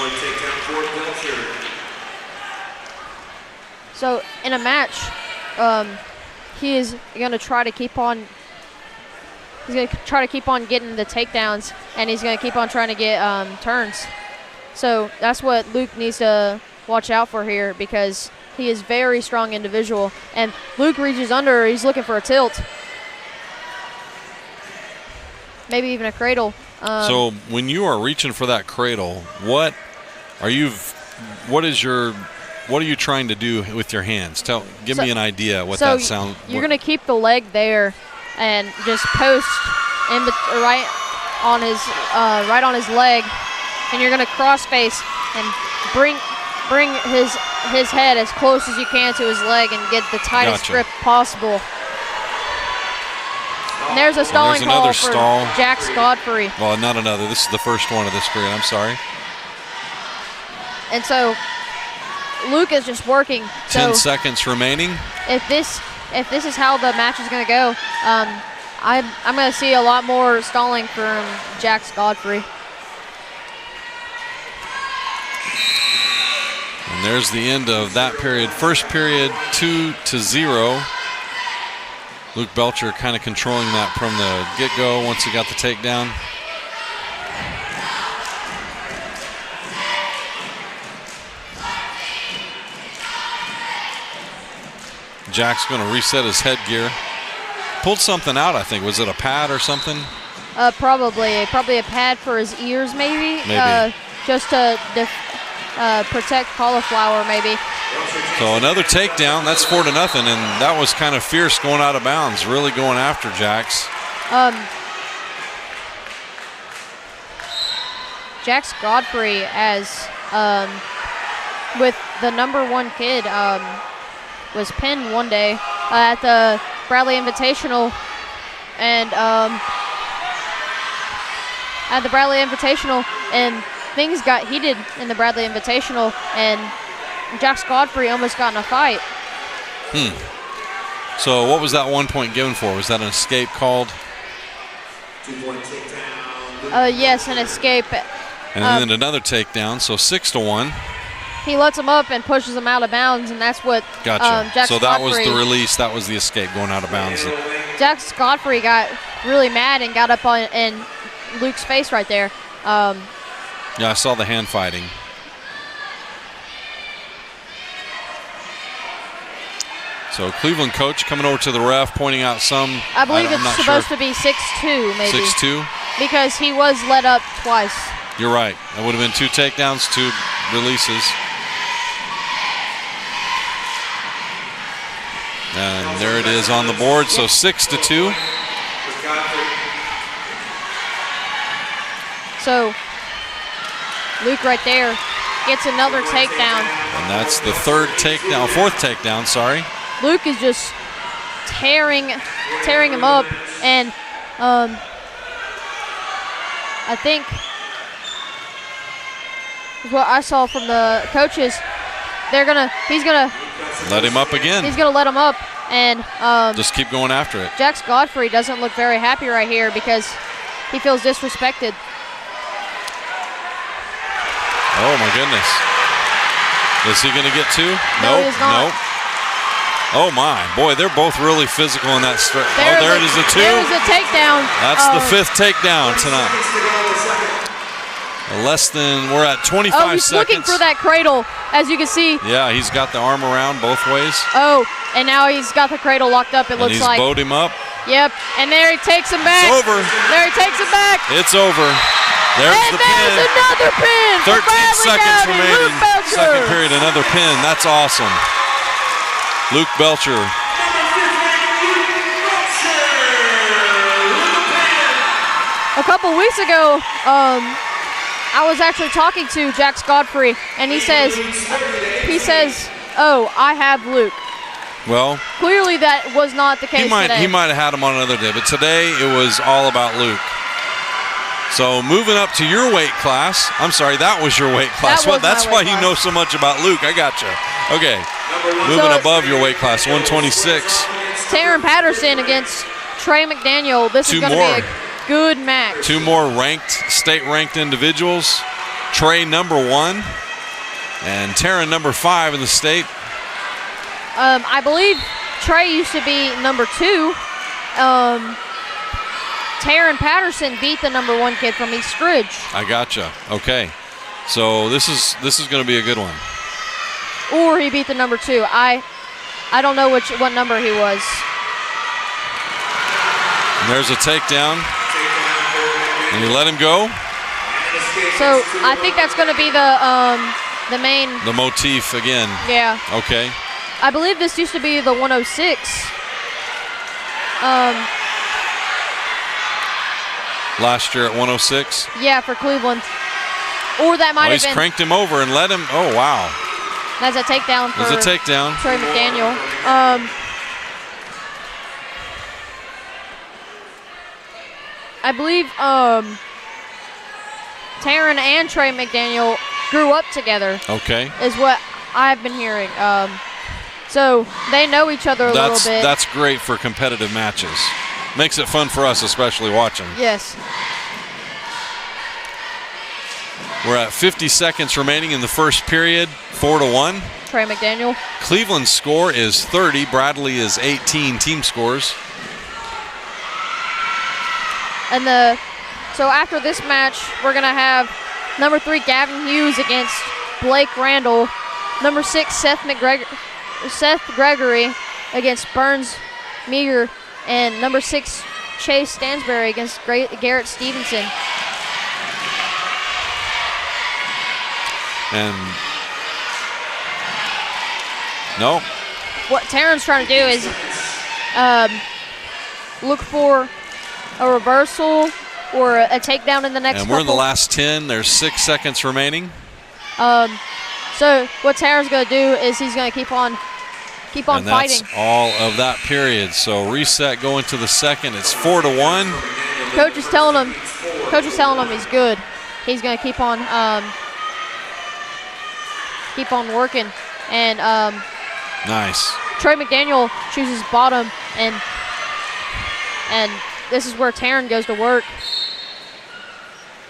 So in a match, he is going to try to keep on. He's going to try to keep on getting the takedowns, and he's going to keep on trying to get turns. So that's what Luke needs to watch out for here, because he is very strong individual. And Luke reaches under. He's looking for a tilt, maybe even a cradle. So when you are reaching for that cradle, what are you trying to do with your hands? Give me an idea what that sounds. You're going to keep the leg there and just post right on his leg, and you're going to cross face and bring his head as close as you can to his leg and get the tightest grip possible. And there's a stalling call for Jax Godfrey. Well, not another. This is the first one of this period. I'm sorry. And so Luke is just working. 10 seconds remaining. If this is how the match is going to go, I'm going to see a lot more stalling from Jax Godfrey. And there's the end of that period. First period, 2-0. Luke Belcher kind of controlling that from the get-go once he got the takedown. Jack's going to reset his headgear. Pulled something out, I think. Was it a pad or something? Probably a pad for his ears, maybe. Just to protect cauliflower, maybe. So another takedown. That's 4-0, and that was kind of fierce going out of bounds. Really going after Jax. Jax Godfrey, as with the number 1 kid, was pinned one day at the Bradley Invitational, and things got heated in the Bradley Invitational, and Jax Godfrey almost got in a fight. So what was that 1 point given for? Was that an escape called? 2-point takedown. Yes, an escape. And then another takedown, so 6-1. He lets him up and pushes him out of bounds, and that's what gotcha. Jax So that Godfrey, was the release. That was the escape going out of bounds. Jax Godfrey got really mad and got up in Luke's face right there. Yeah, I saw the hand fighting. So Cleveland coach coming over to the ref, pointing out some. I believe it's supposed to be 6-2, maybe. 6-2? Because he was let up twice. You're right. That would have been 2 takedowns, 2 releases. And there it is on the board, so 6-2. So Luke right there gets another takedown. And that's the fourth takedown, sorry. Luke is just tearing him up, and I think what I saw from the coaches, he's gonna let him up again. He's gonna let him up, and just keep going after it. Jax Godfrey doesn't look very happy right here because he feels disrespected. Oh my goodness. Is he gonna get two? No, he's not. Nope. Oh my, boy, they're both really physical in that stretch. Oh, there it is, a two. There's a takedown. That's the 5th takedown tonight. We're at 25 he's seconds. Looking for that cradle, as you can see. Yeah, he's got the arm around both ways. Oh, and now he's got the cradle locked up, it looks like. He's bowed him up. Yep, and there he takes him back. It's over. There he takes him back. It's over. There's the pin. There's another pin. 13 seconds remaining. Second period, another pin. That's awesome. Luke Belcher. A couple weeks ago, I was actually talking to Jax Godfrey, and he says, "Oh, I have Luke." Well, clearly that was not the case today. He might have had him on another day, but today it was all about Luke. So moving up to your weight class. I'm sorry, that was your weight class. That's why you know so much about Luke. I gotcha. Okay, moving above your weight class, 126. Taryn Patterson against Trey McDaniel. This is going to be a good match. Two more state-ranked individuals. Trey number 1 and Taryn number 5 in the state. I believe Trey used to be number 2. Taryn Patterson beat the number 1 kid from East Ridge. I gotcha. Okay, so this is going to be a good one. Or he beat the number 2. I don't know what number he was. And there's a takedown, and he let him go. So I think that's going to be the main. The motif again. Yeah. Okay. I believe this used to be the 106. Last year at 106? Yeah, for Cleveland. Or that might have been. He's cranked him over and let him. Oh, wow. That's a takedown for There's a takedown. Trey McDaniel. I believe Taryn and Trey McDaniel grew up together. Okay. Is what I've been hearing. So they know each other a little bit. That's great for competitive matches. Makes it fun for us, especially watching. Yes. We're at 50 seconds remaining in the first period, 4-1. Trey McDaniel. Cleveland's score is 30. Bradley is 18 team scores. And so after this match, we're going to have number 3 Gavin Hughes against Blake Randall. Number 6 Seth Gregory against Burns Meager. And number 6 Chase Stansberry against Garrett Stevenson. And no. What Taryn's trying to do is look for a reversal or a takedown in the next And we're in the last 10. There's 6 seconds remaining. So what Taryn's going to do is he's going to keep on and fighting. That's all of that period. So reset going to the second. It's 4-1. Coach is telling him he's good. He's going to keep on working. And nice. Trey McDaniel chooses bottom, and this is where Taryn goes to work.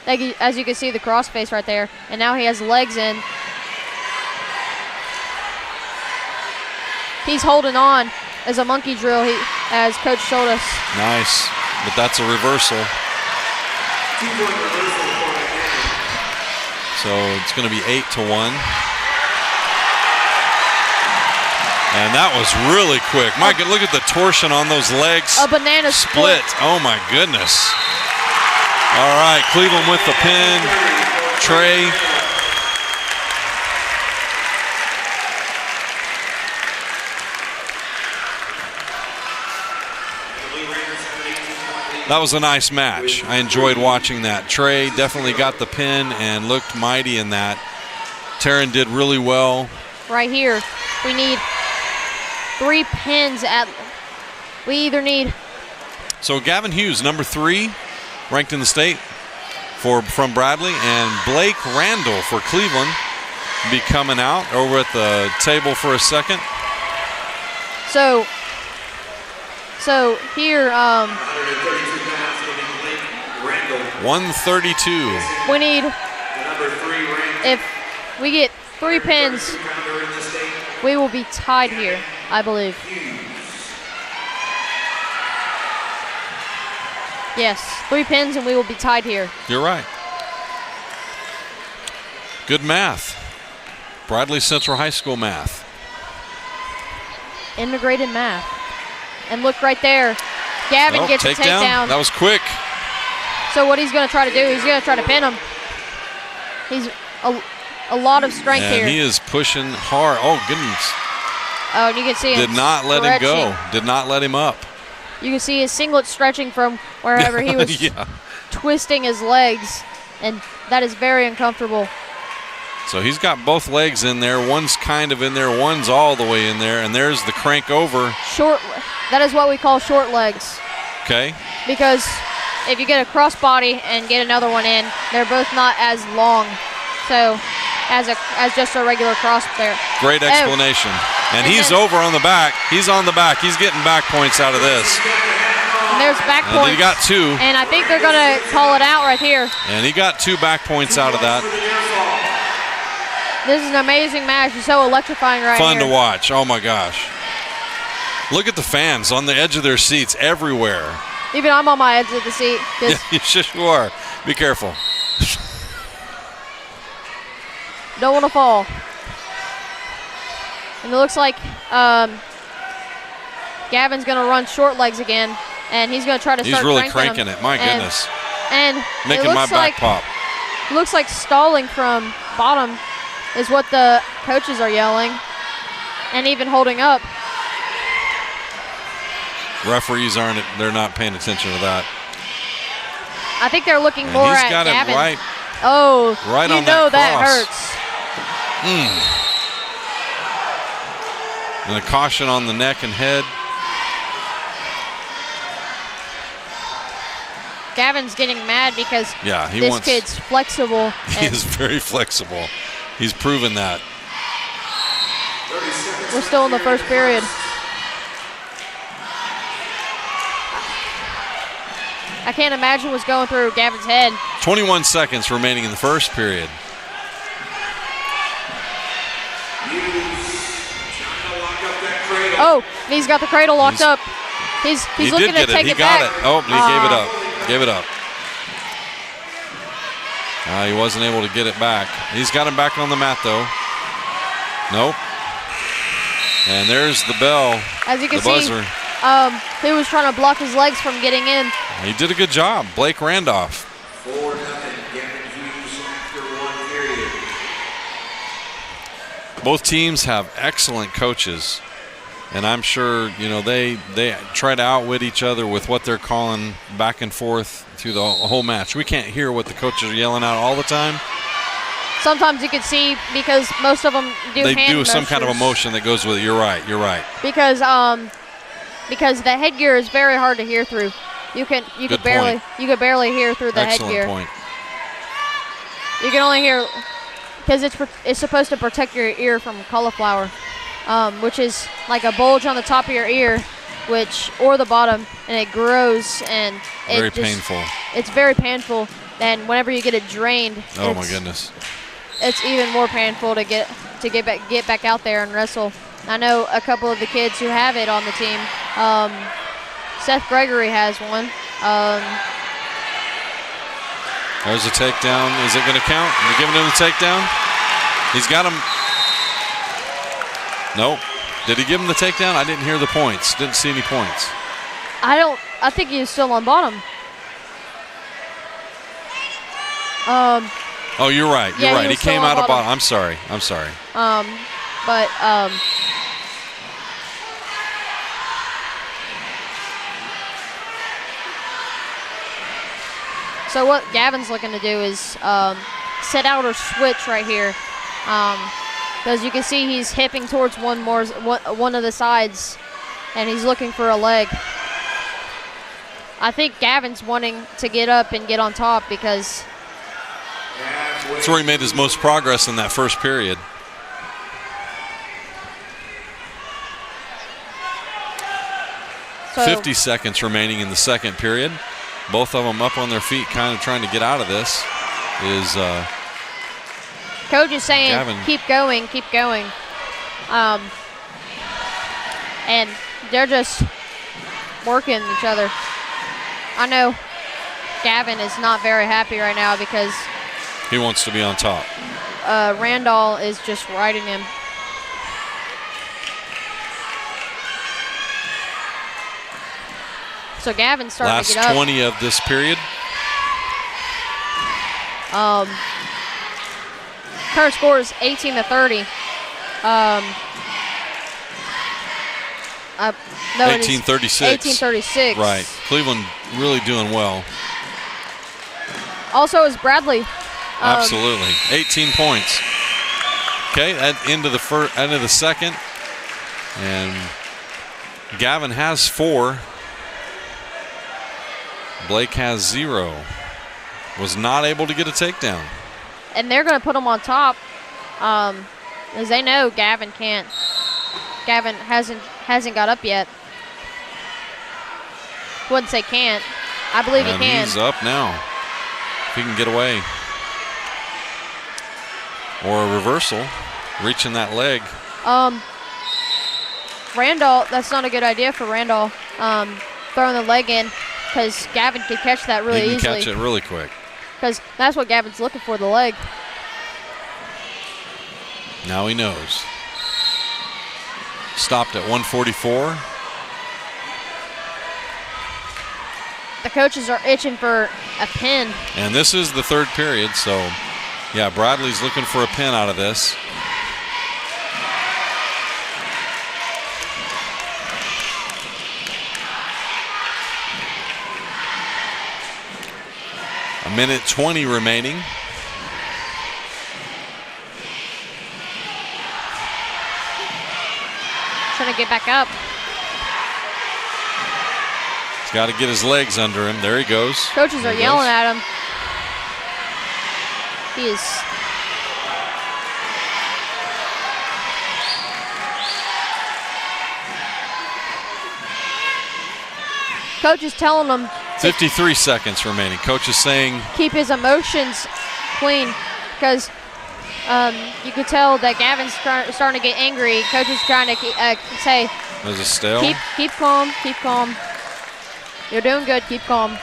As you can see, the crossface right there, and now he has legs in. He's holding on as a monkey drill, as Coach showed us. Nice, but that's a reversal. So it's going to be 8-1. And that was really quick. Mike, look at the torsion on those legs. A banana split. Oh my goodness. All right, Cleveland with the pin. Trey That was a nice match. I enjoyed watching that. Trey definitely got the pin and looked mighty in that. Taryn did really well. Right here, we need 3 pins we either need. So Gavin Hughes, number 3, ranked in the state from Bradley, and Blake Randall for Cleveland be coming out over at the table for a second. So here, 132. we need, if we get 3 pins, we will be tied here, I believe. Yes, 3 pins and we will be tied here. You're right. Good math. Bradley Central High School math. Integrated math. And look right there. Gavin gets a takedown. That was quick. So what he's going to try to do, he's going to try to pin him. He's a lot of strength here. And he is pushing hard. Oh, goodness. Oh, and you can see him Did not let him go. Did not let him up. You can see his singlet stretching from wherever he was twisting his legs. And that is very uncomfortable. So he's got both legs in there. One's kind of in there. One's all the way in there. And there's the crank over. That is what we call short legs. Okay. Because if you get a crossbody and get another one in, they're both not as long. So as just a regular cross there. Great explanation. And he's over on the back. He's on the back. He's getting back points out of this. And there's back points. And he got 2. And I think they're going to call it out right here. And he got 2 back points out of that. This is an amazing match. It's so electrifying right here. Fun to watch. Oh, my gosh. Look at the fans on the edge of their seats everywhere. Even I'm on my edge of the seat. Yeah, you sure are. Be careful. Don't want to fall. And it looks like Gavin's going to run short legs again, and he's going to try to start really cranking it. My goodness. And making my back pop. Looks like stalling from bottom is what the coaches are yelling, and even holding up. Referees they're not paying attention to that. I think they're looking more at Gavin. He's got it right. Oh, right you on know that cross. hurts. And a caution on the neck and head. Gavin's getting mad because this kid's flexible. He is very flexible. He's proven that. We're still in the first period. I can't imagine what's going through Gavin's head. 21 seconds remaining in the first period. Oh, he's got the cradle locked up. He's looking to take it back. He got it. Oh, he gave it up. Gave it up. He wasn't able to get it back. He's got him back on the mat, though. Nope. And there's the bell. As you can the buzzer. See, he was trying to block his legs from getting in. He did a good job. Blake Randolph. 4-0, Gavin Hughes after 1 period. Both teams have excellent coaches. And I'm sure, they try to outwit each other with what they're calling back and forth through the whole match. We can't hear what the coaches are yelling out all the time. Sometimes you can see because most of them do They hand do some motions. kind of a motion that goes with it. You're right. Because the headgear is very hard to hear through. You could barely hear through the Excellent headgear. Point. You can only hear because it's supposed to protect your ear from cauliflower. Which is like a bulge on the top of your ear, or the bottom, and it grows and very painful. It's very painful, and whenever you get it drained, oh my goodness, it's even more painful to get back out there and wrestle. I know a couple of the kids who have it on the team. Seth Gregory has one. There's a takedown. Is it going to count? Are you giving him the takedown? He's got him. Nope. Did he give him the takedown? I didn't hear the points. Didn't see any points. I think he's still on bottom. Oh, you're right. You're right. He came out of bottom. I'm sorry. But So what Gavin's looking to do is set out or switch right here. Because you can see he's hipping towards one of the sides, and he's looking for a leg. I think Gavin's wanting to get up and get on top because that's where he made his most progress in that first period. So 50 seconds remaining in the second period. Both of them up on their feet, kind of trying to get out of this. Coach is saying, Gavin. keep going, keep going. And they're just working each other. I know Gavin is not very happy right now because he wants to be on top. Randall is just riding him. So Gavin's starting to get up. Last 20 of this period. Current score is 18-30. No, 18-36. 18-36. Right. Cleveland really doing well. Also is Bradley. Absolutely. 18 points. Okay, at end of the second. And Gavin has 4. Blake has 0. Was not able to get a takedown. And they're going to put him on top, as they know Gavin can't. Gavin hasn't got up yet. Wouldn't say can't. I believe he can. He's up now. If he can get away. Or a reversal, reaching that leg. Randall, that's not a good idea for Randall. Throwing the leg in, because Gavin can catch that really easily. He can catch it really quick. Because that's what Gavin's looking for, the leg. Now he knows. Stopped at 144. The coaches are itching for a pin. And this is the third period, so yeah, Bradley's looking for a pin out of this. A minute 20 remaining. Trying to get back up. He's got to get his legs under him. There he goes. Coaches are yelling at him. He is. Coach is telling him 53 seconds remaining. Coach is saying keep his emotions clean, because you could tell that Gavin's starting to get angry. Coach is trying to say, there's a stale. Keep calm, keep calm. You're doing good, keep calm.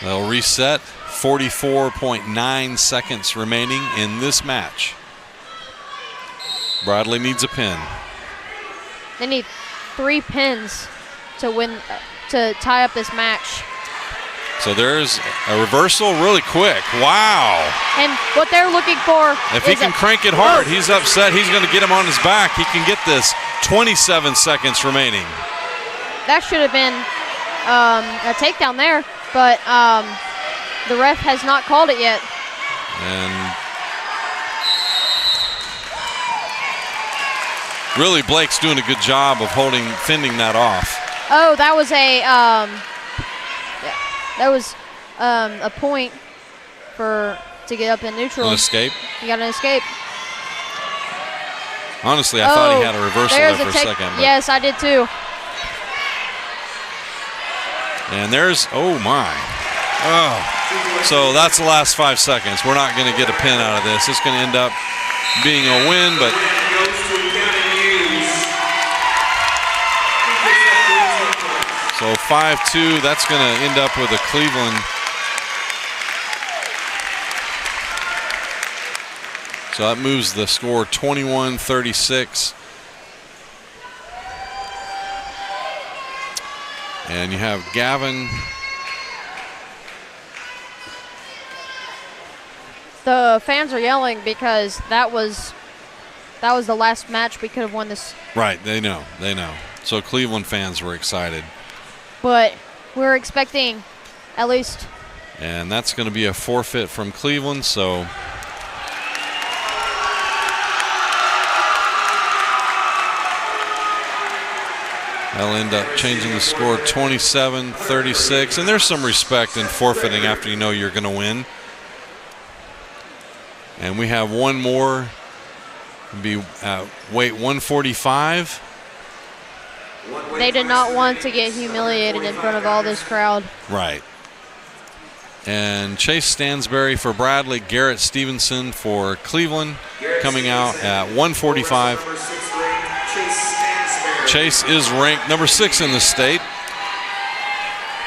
They'll reset. 44.9 seconds remaining in this match. Bradley needs a pin. They need 3 pins to win, to tie up this match. So there's a reversal really quick. Wow. And what they're looking for if he can crank it hard, he's upset. He's going to get him on his back. He can get this. 27 seconds remaining. That should have been a takedown there, but the ref has not called it yet. And really, Blake's doing a good job of fending that off. Oh, that was a point to get up in neutral. An escape. You got an escape. Honestly, I thought he had a reversal there for a second. But yes, I did too. And there's, oh my. Oh. So that's the last 5 seconds. We're not going to get a pin out of this. It's going to end up being a win, but so 5-2, that's going to end up with a Cleveland. So that moves the score 21-36. And you have Gavin. The fans are yelling because that was the last match we could have won this. Right, they know. So Cleveland fans were excited. But we're expecting At least. And that's going to be a forfeit from Cleveland, so that'll end up changing the score 27-36. And there's some respect in forfeiting after you know you're going to win. And we have one more. It'll be weight 145. They did not want to get humiliated in front of all this crowd. Right. And Chase Stansberry for Bradley, Garrett Stevenson for Cleveland, coming out at 145. Chase is ranked number 6 in the state.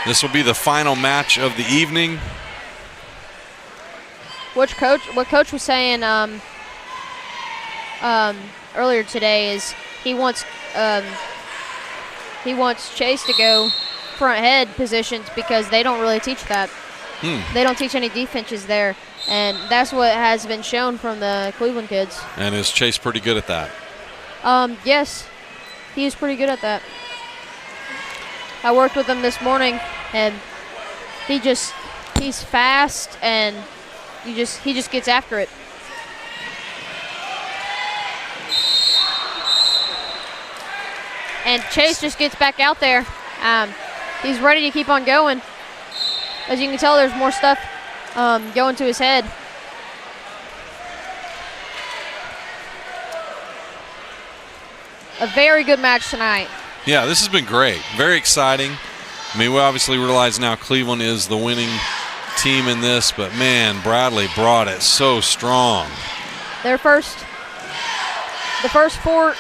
This will be the final match of the evening. What coach was saying earlier today is he wants Chase to go front head positions because they don't really teach that. They don't teach any defenses there, and that's what has been shown from the Cleveland kids. And is Chase pretty good at that? Yes, he is pretty good at that. I worked with him this morning, and he's fast, and he just gets after it. And Chase just gets back out there. He's ready to keep on going. As you can tell, there's more stuff going to his head. A very good match tonight. Yeah, this has been great. Very exciting. I mean, we obviously realize now Cleveland is the winning team in this, but man, Bradley brought it so strong. The first four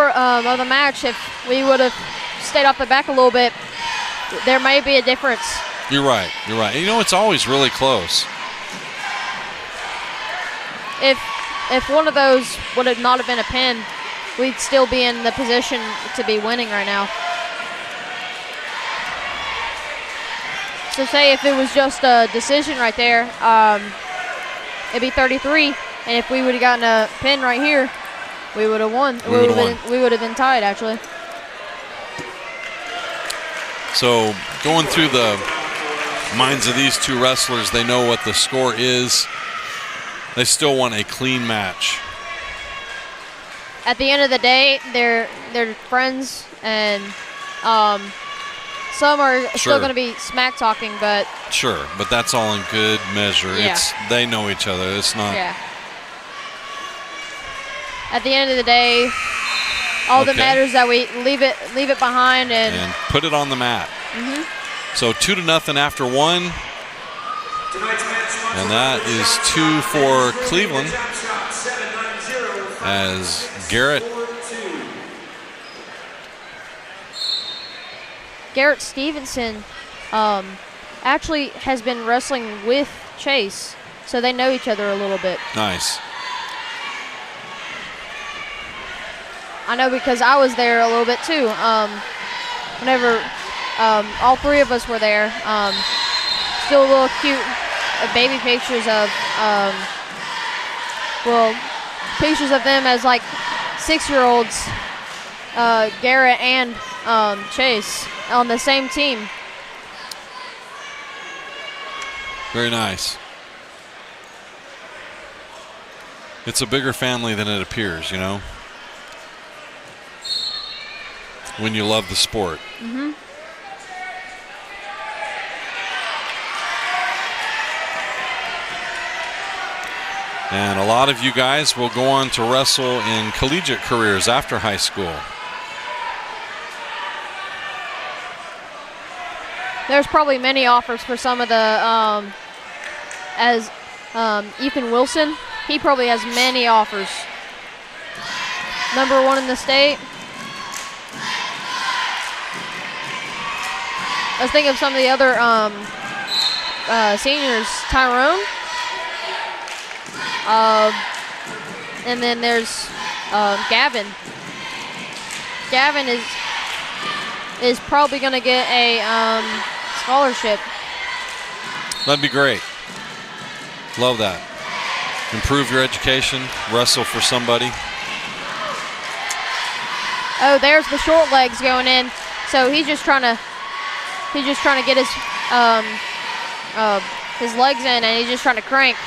of the match, if we would have stayed off the back a little bit, there may be a difference. You're right. And you know, it's always really close. If one of those would have not have been a pin, we'd still be in the position to be winning right now. So say if it was just a decision right there, it'd be 33, and if we would have gotten a pin right here, we would have won. We would have been tied, actually. So going through the minds of these two wrestlers, they know what the score is. They still want a clean match. At the end of the day, they're friends, and some are still going to be smack talking, but sure, but that's all in good measure. Yeah. They know each other. It's not. Yeah. At the end of the day, all that matters is that we leave it behind and put it on the mat. Mm-hmm. So 2-0 after one, and that is 2 for Cleveland as Garrett Stevenson actually has been wrestling with Chase, so they know each other a little bit. Nice. I know because I was there a little bit too. Whenever all three of us were there, still little cute baby pictures of, pictures of them as like 6-year-olds, Garrett and Chase on the same team. Very nice. It's a bigger family than it appears, you know, when you love the sport. Mm-hmm. And a lot of you guys will go on to wrestle in collegiate careers after high school. There's probably many offers for some of the, Ethan Wilson, he probably has many offers. Number 1 in the state. Let's think of some of the other seniors. Tyrone. And then there's Gavin. Gavin is probably going to get a scholarship. That'd be great. Love that. Improve your education, wrestle for somebody. Oh, there's the short legs going in. So he's just trying to get his his legs in, and he's just trying to crank.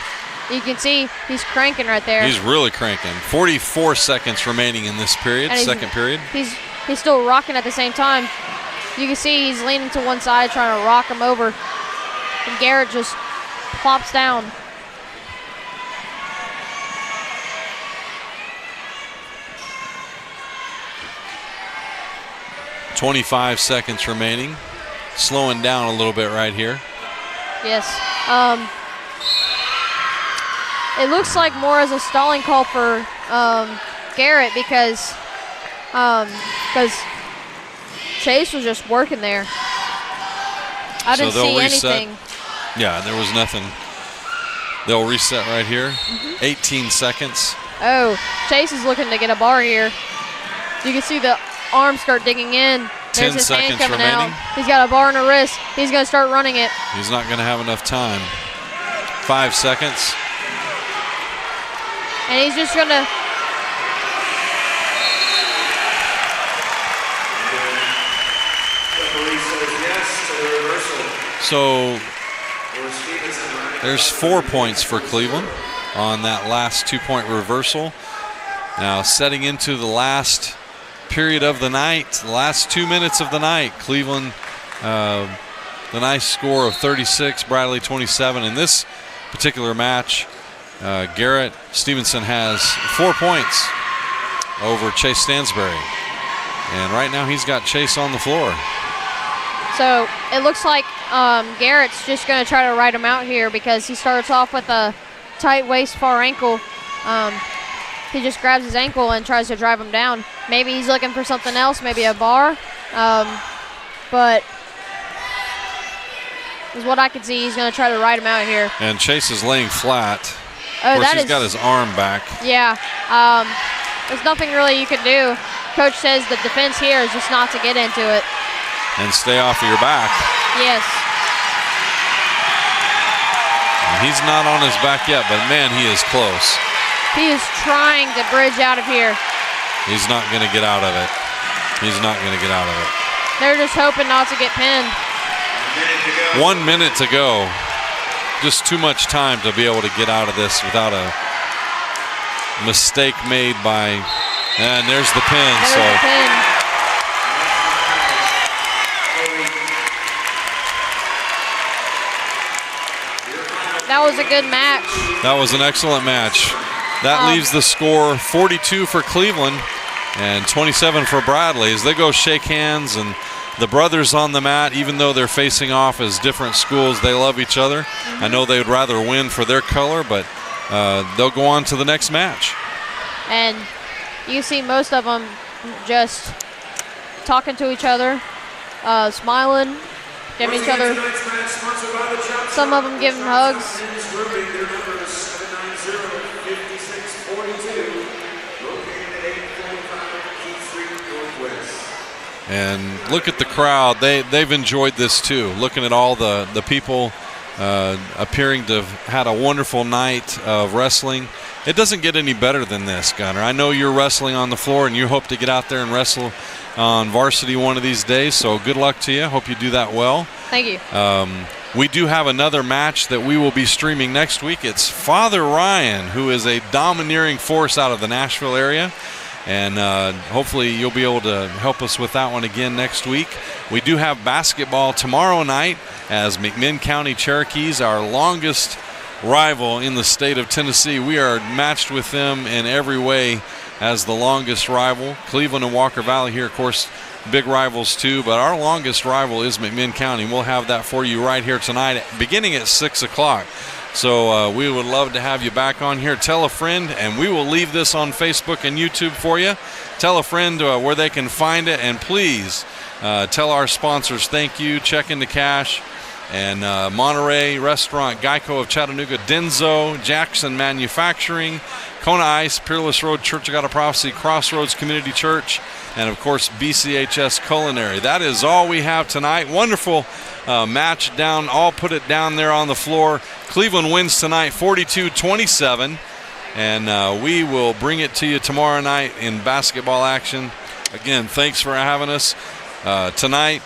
You can see he's cranking right there. He's really cranking. 44 seconds remaining in this period, second period. He's still rocking at the same time. You can see he's leaning to one side trying to rock him over. And Garrett just plops down. .25 seconds remaining. Slowing down a little bit right here. Yes. It looks like more as a stalling call for Garrett because Chase was just working there. I didn't see anything. Yeah, there was nothing. They'll reset right here. 18 seconds. Oh, Chase is looking to get a bar here. You can see the arms start digging in. There's 10 his hand seconds coming remaining. out. He's got a bar in the wrist. He's going to start running it. He's not going to have enough time. 5 seconds. And he's just going to... So there's 4 points for Cleveland on that last 2-point reversal. Now setting into the last period of the night, the last 2 minutes of the night, Cleveland, the nice score of 36, Bradley 27. In this particular match, Garrett Stevenson has 4 points over Chase Stansbury. And right now he's got Chase on the floor. So it looks like Garrett's just going to try to ride him out here because he starts off with a tight waist far ankle. He just grabs his ankle and tries to drive him down. Maybe he's looking for something else, maybe a bar. But is what I could see. He's going to try to ride him out here. And Chase is laying flat. Oh, of course, he's got his arm back. Yeah. There's nothing really you can do. Coach says the defense here is just not to get into it. And stay off of your back. Yes. And he's not on his back yet, but man, he is close. He is trying to bridge out of here. He's not going to get out of it. He's not going to get out of it. They're just hoping not to get pinned. 1 minute to go. Just too much time to be able to get out of this without a mistake made by, and there's the pin. There's the pin. That was a good match. That was an excellent match. That leaves the score 42 for Cleveland and 27 for Bradley as they go shake hands. And the brothers on the mat, even though they're facing off as different schools, they love each other. I know they would rather win for their color, but they'll go on to the next match. And you see most of them just talking to each other, smiling, giving each other. Some of them giving hugs. And look at the crowd. They've enjoyed this too. Looking at all the people appearing to have had a wonderful night of wrestling. It doesn't get any better than this, Gunner. I know you're wrestling on the floor and you hope to get out there and wrestle on varsity one of these days, so good luck to you. Hope you do that well. Thank you. We do have another match that we will be streaming next week. It's Father Ryan, who is a domineering force out of the Nashville area. And hopefully you'll be able to help us with that one again next week. We do have basketball tomorrow night as McMinn County Cherokees, our longest rival in the state of Tennessee. We are matched with them in every way as the longest rival. Cleveland and Walker Valley here, of course, big rivals too, but our longest rival is McMinn County. We'll have that for you right here tonight beginning at 6 o'clock. So we would love to have you back on here. Tell a friend, and we will leave this on Facebook and YouTube for you. Tell a friend where they can find it, and please tell our sponsors thank you. Check into Cash and Monterey Restaurant, Geico of Chattanooga, Denzo, Jackson Manufacturing, Kona Ice, Peerless Road, Church of God of Prophecy, Crossroads Community Church, and of course BCHS Culinary. That is all we have tonight. Wonderful match down. I'll put it down there on the floor. Cleveland wins tonight 42-27, and we will bring it to you tomorrow night in basketball action. Again, thanks for having us tonight.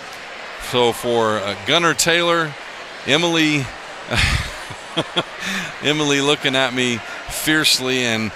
So for Gunner Taylor, Emily Emily looking at me fiercely, and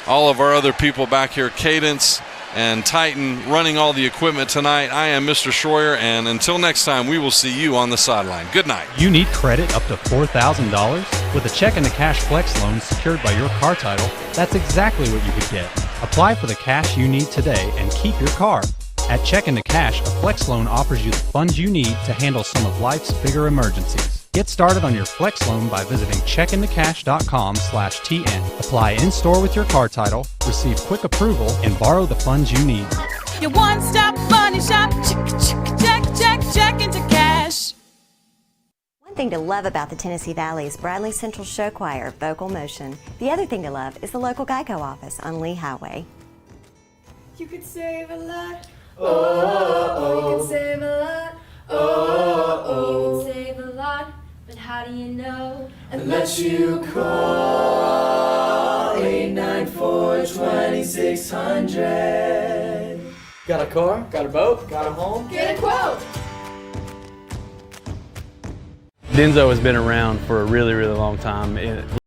all of our other people back here, Cadence and Titan, running all the equipment tonight. I am Mr. Schroyer, and until next time, we will see you on the sideline. Good night. You need credit up to $4,000? With a check into cash flex loan secured by your car title, that's exactly what you could get. Apply for the cash you need today and keep your car. At Check into Cash, a flex loan offers you the funds you need to handle some of life's bigger emergencies. Get started on your flex loan by visiting checkintocash.com/TN. Apply in-store with your car title, receive quick approval, and borrow the funds you need. Your one-stop money shop. Check into cash. One thing to love about the Tennessee Valley is Bradley Central Show Choir, vocal motion. The other thing to love is the local Geico office on Lee Highway. You could save a lot. You could save a lot. You could save a lot. But how do you know? Unless you call 894-2600. Got a car? Got a boat? Got a home? Get a quote. Denso has been around for a really, really long time.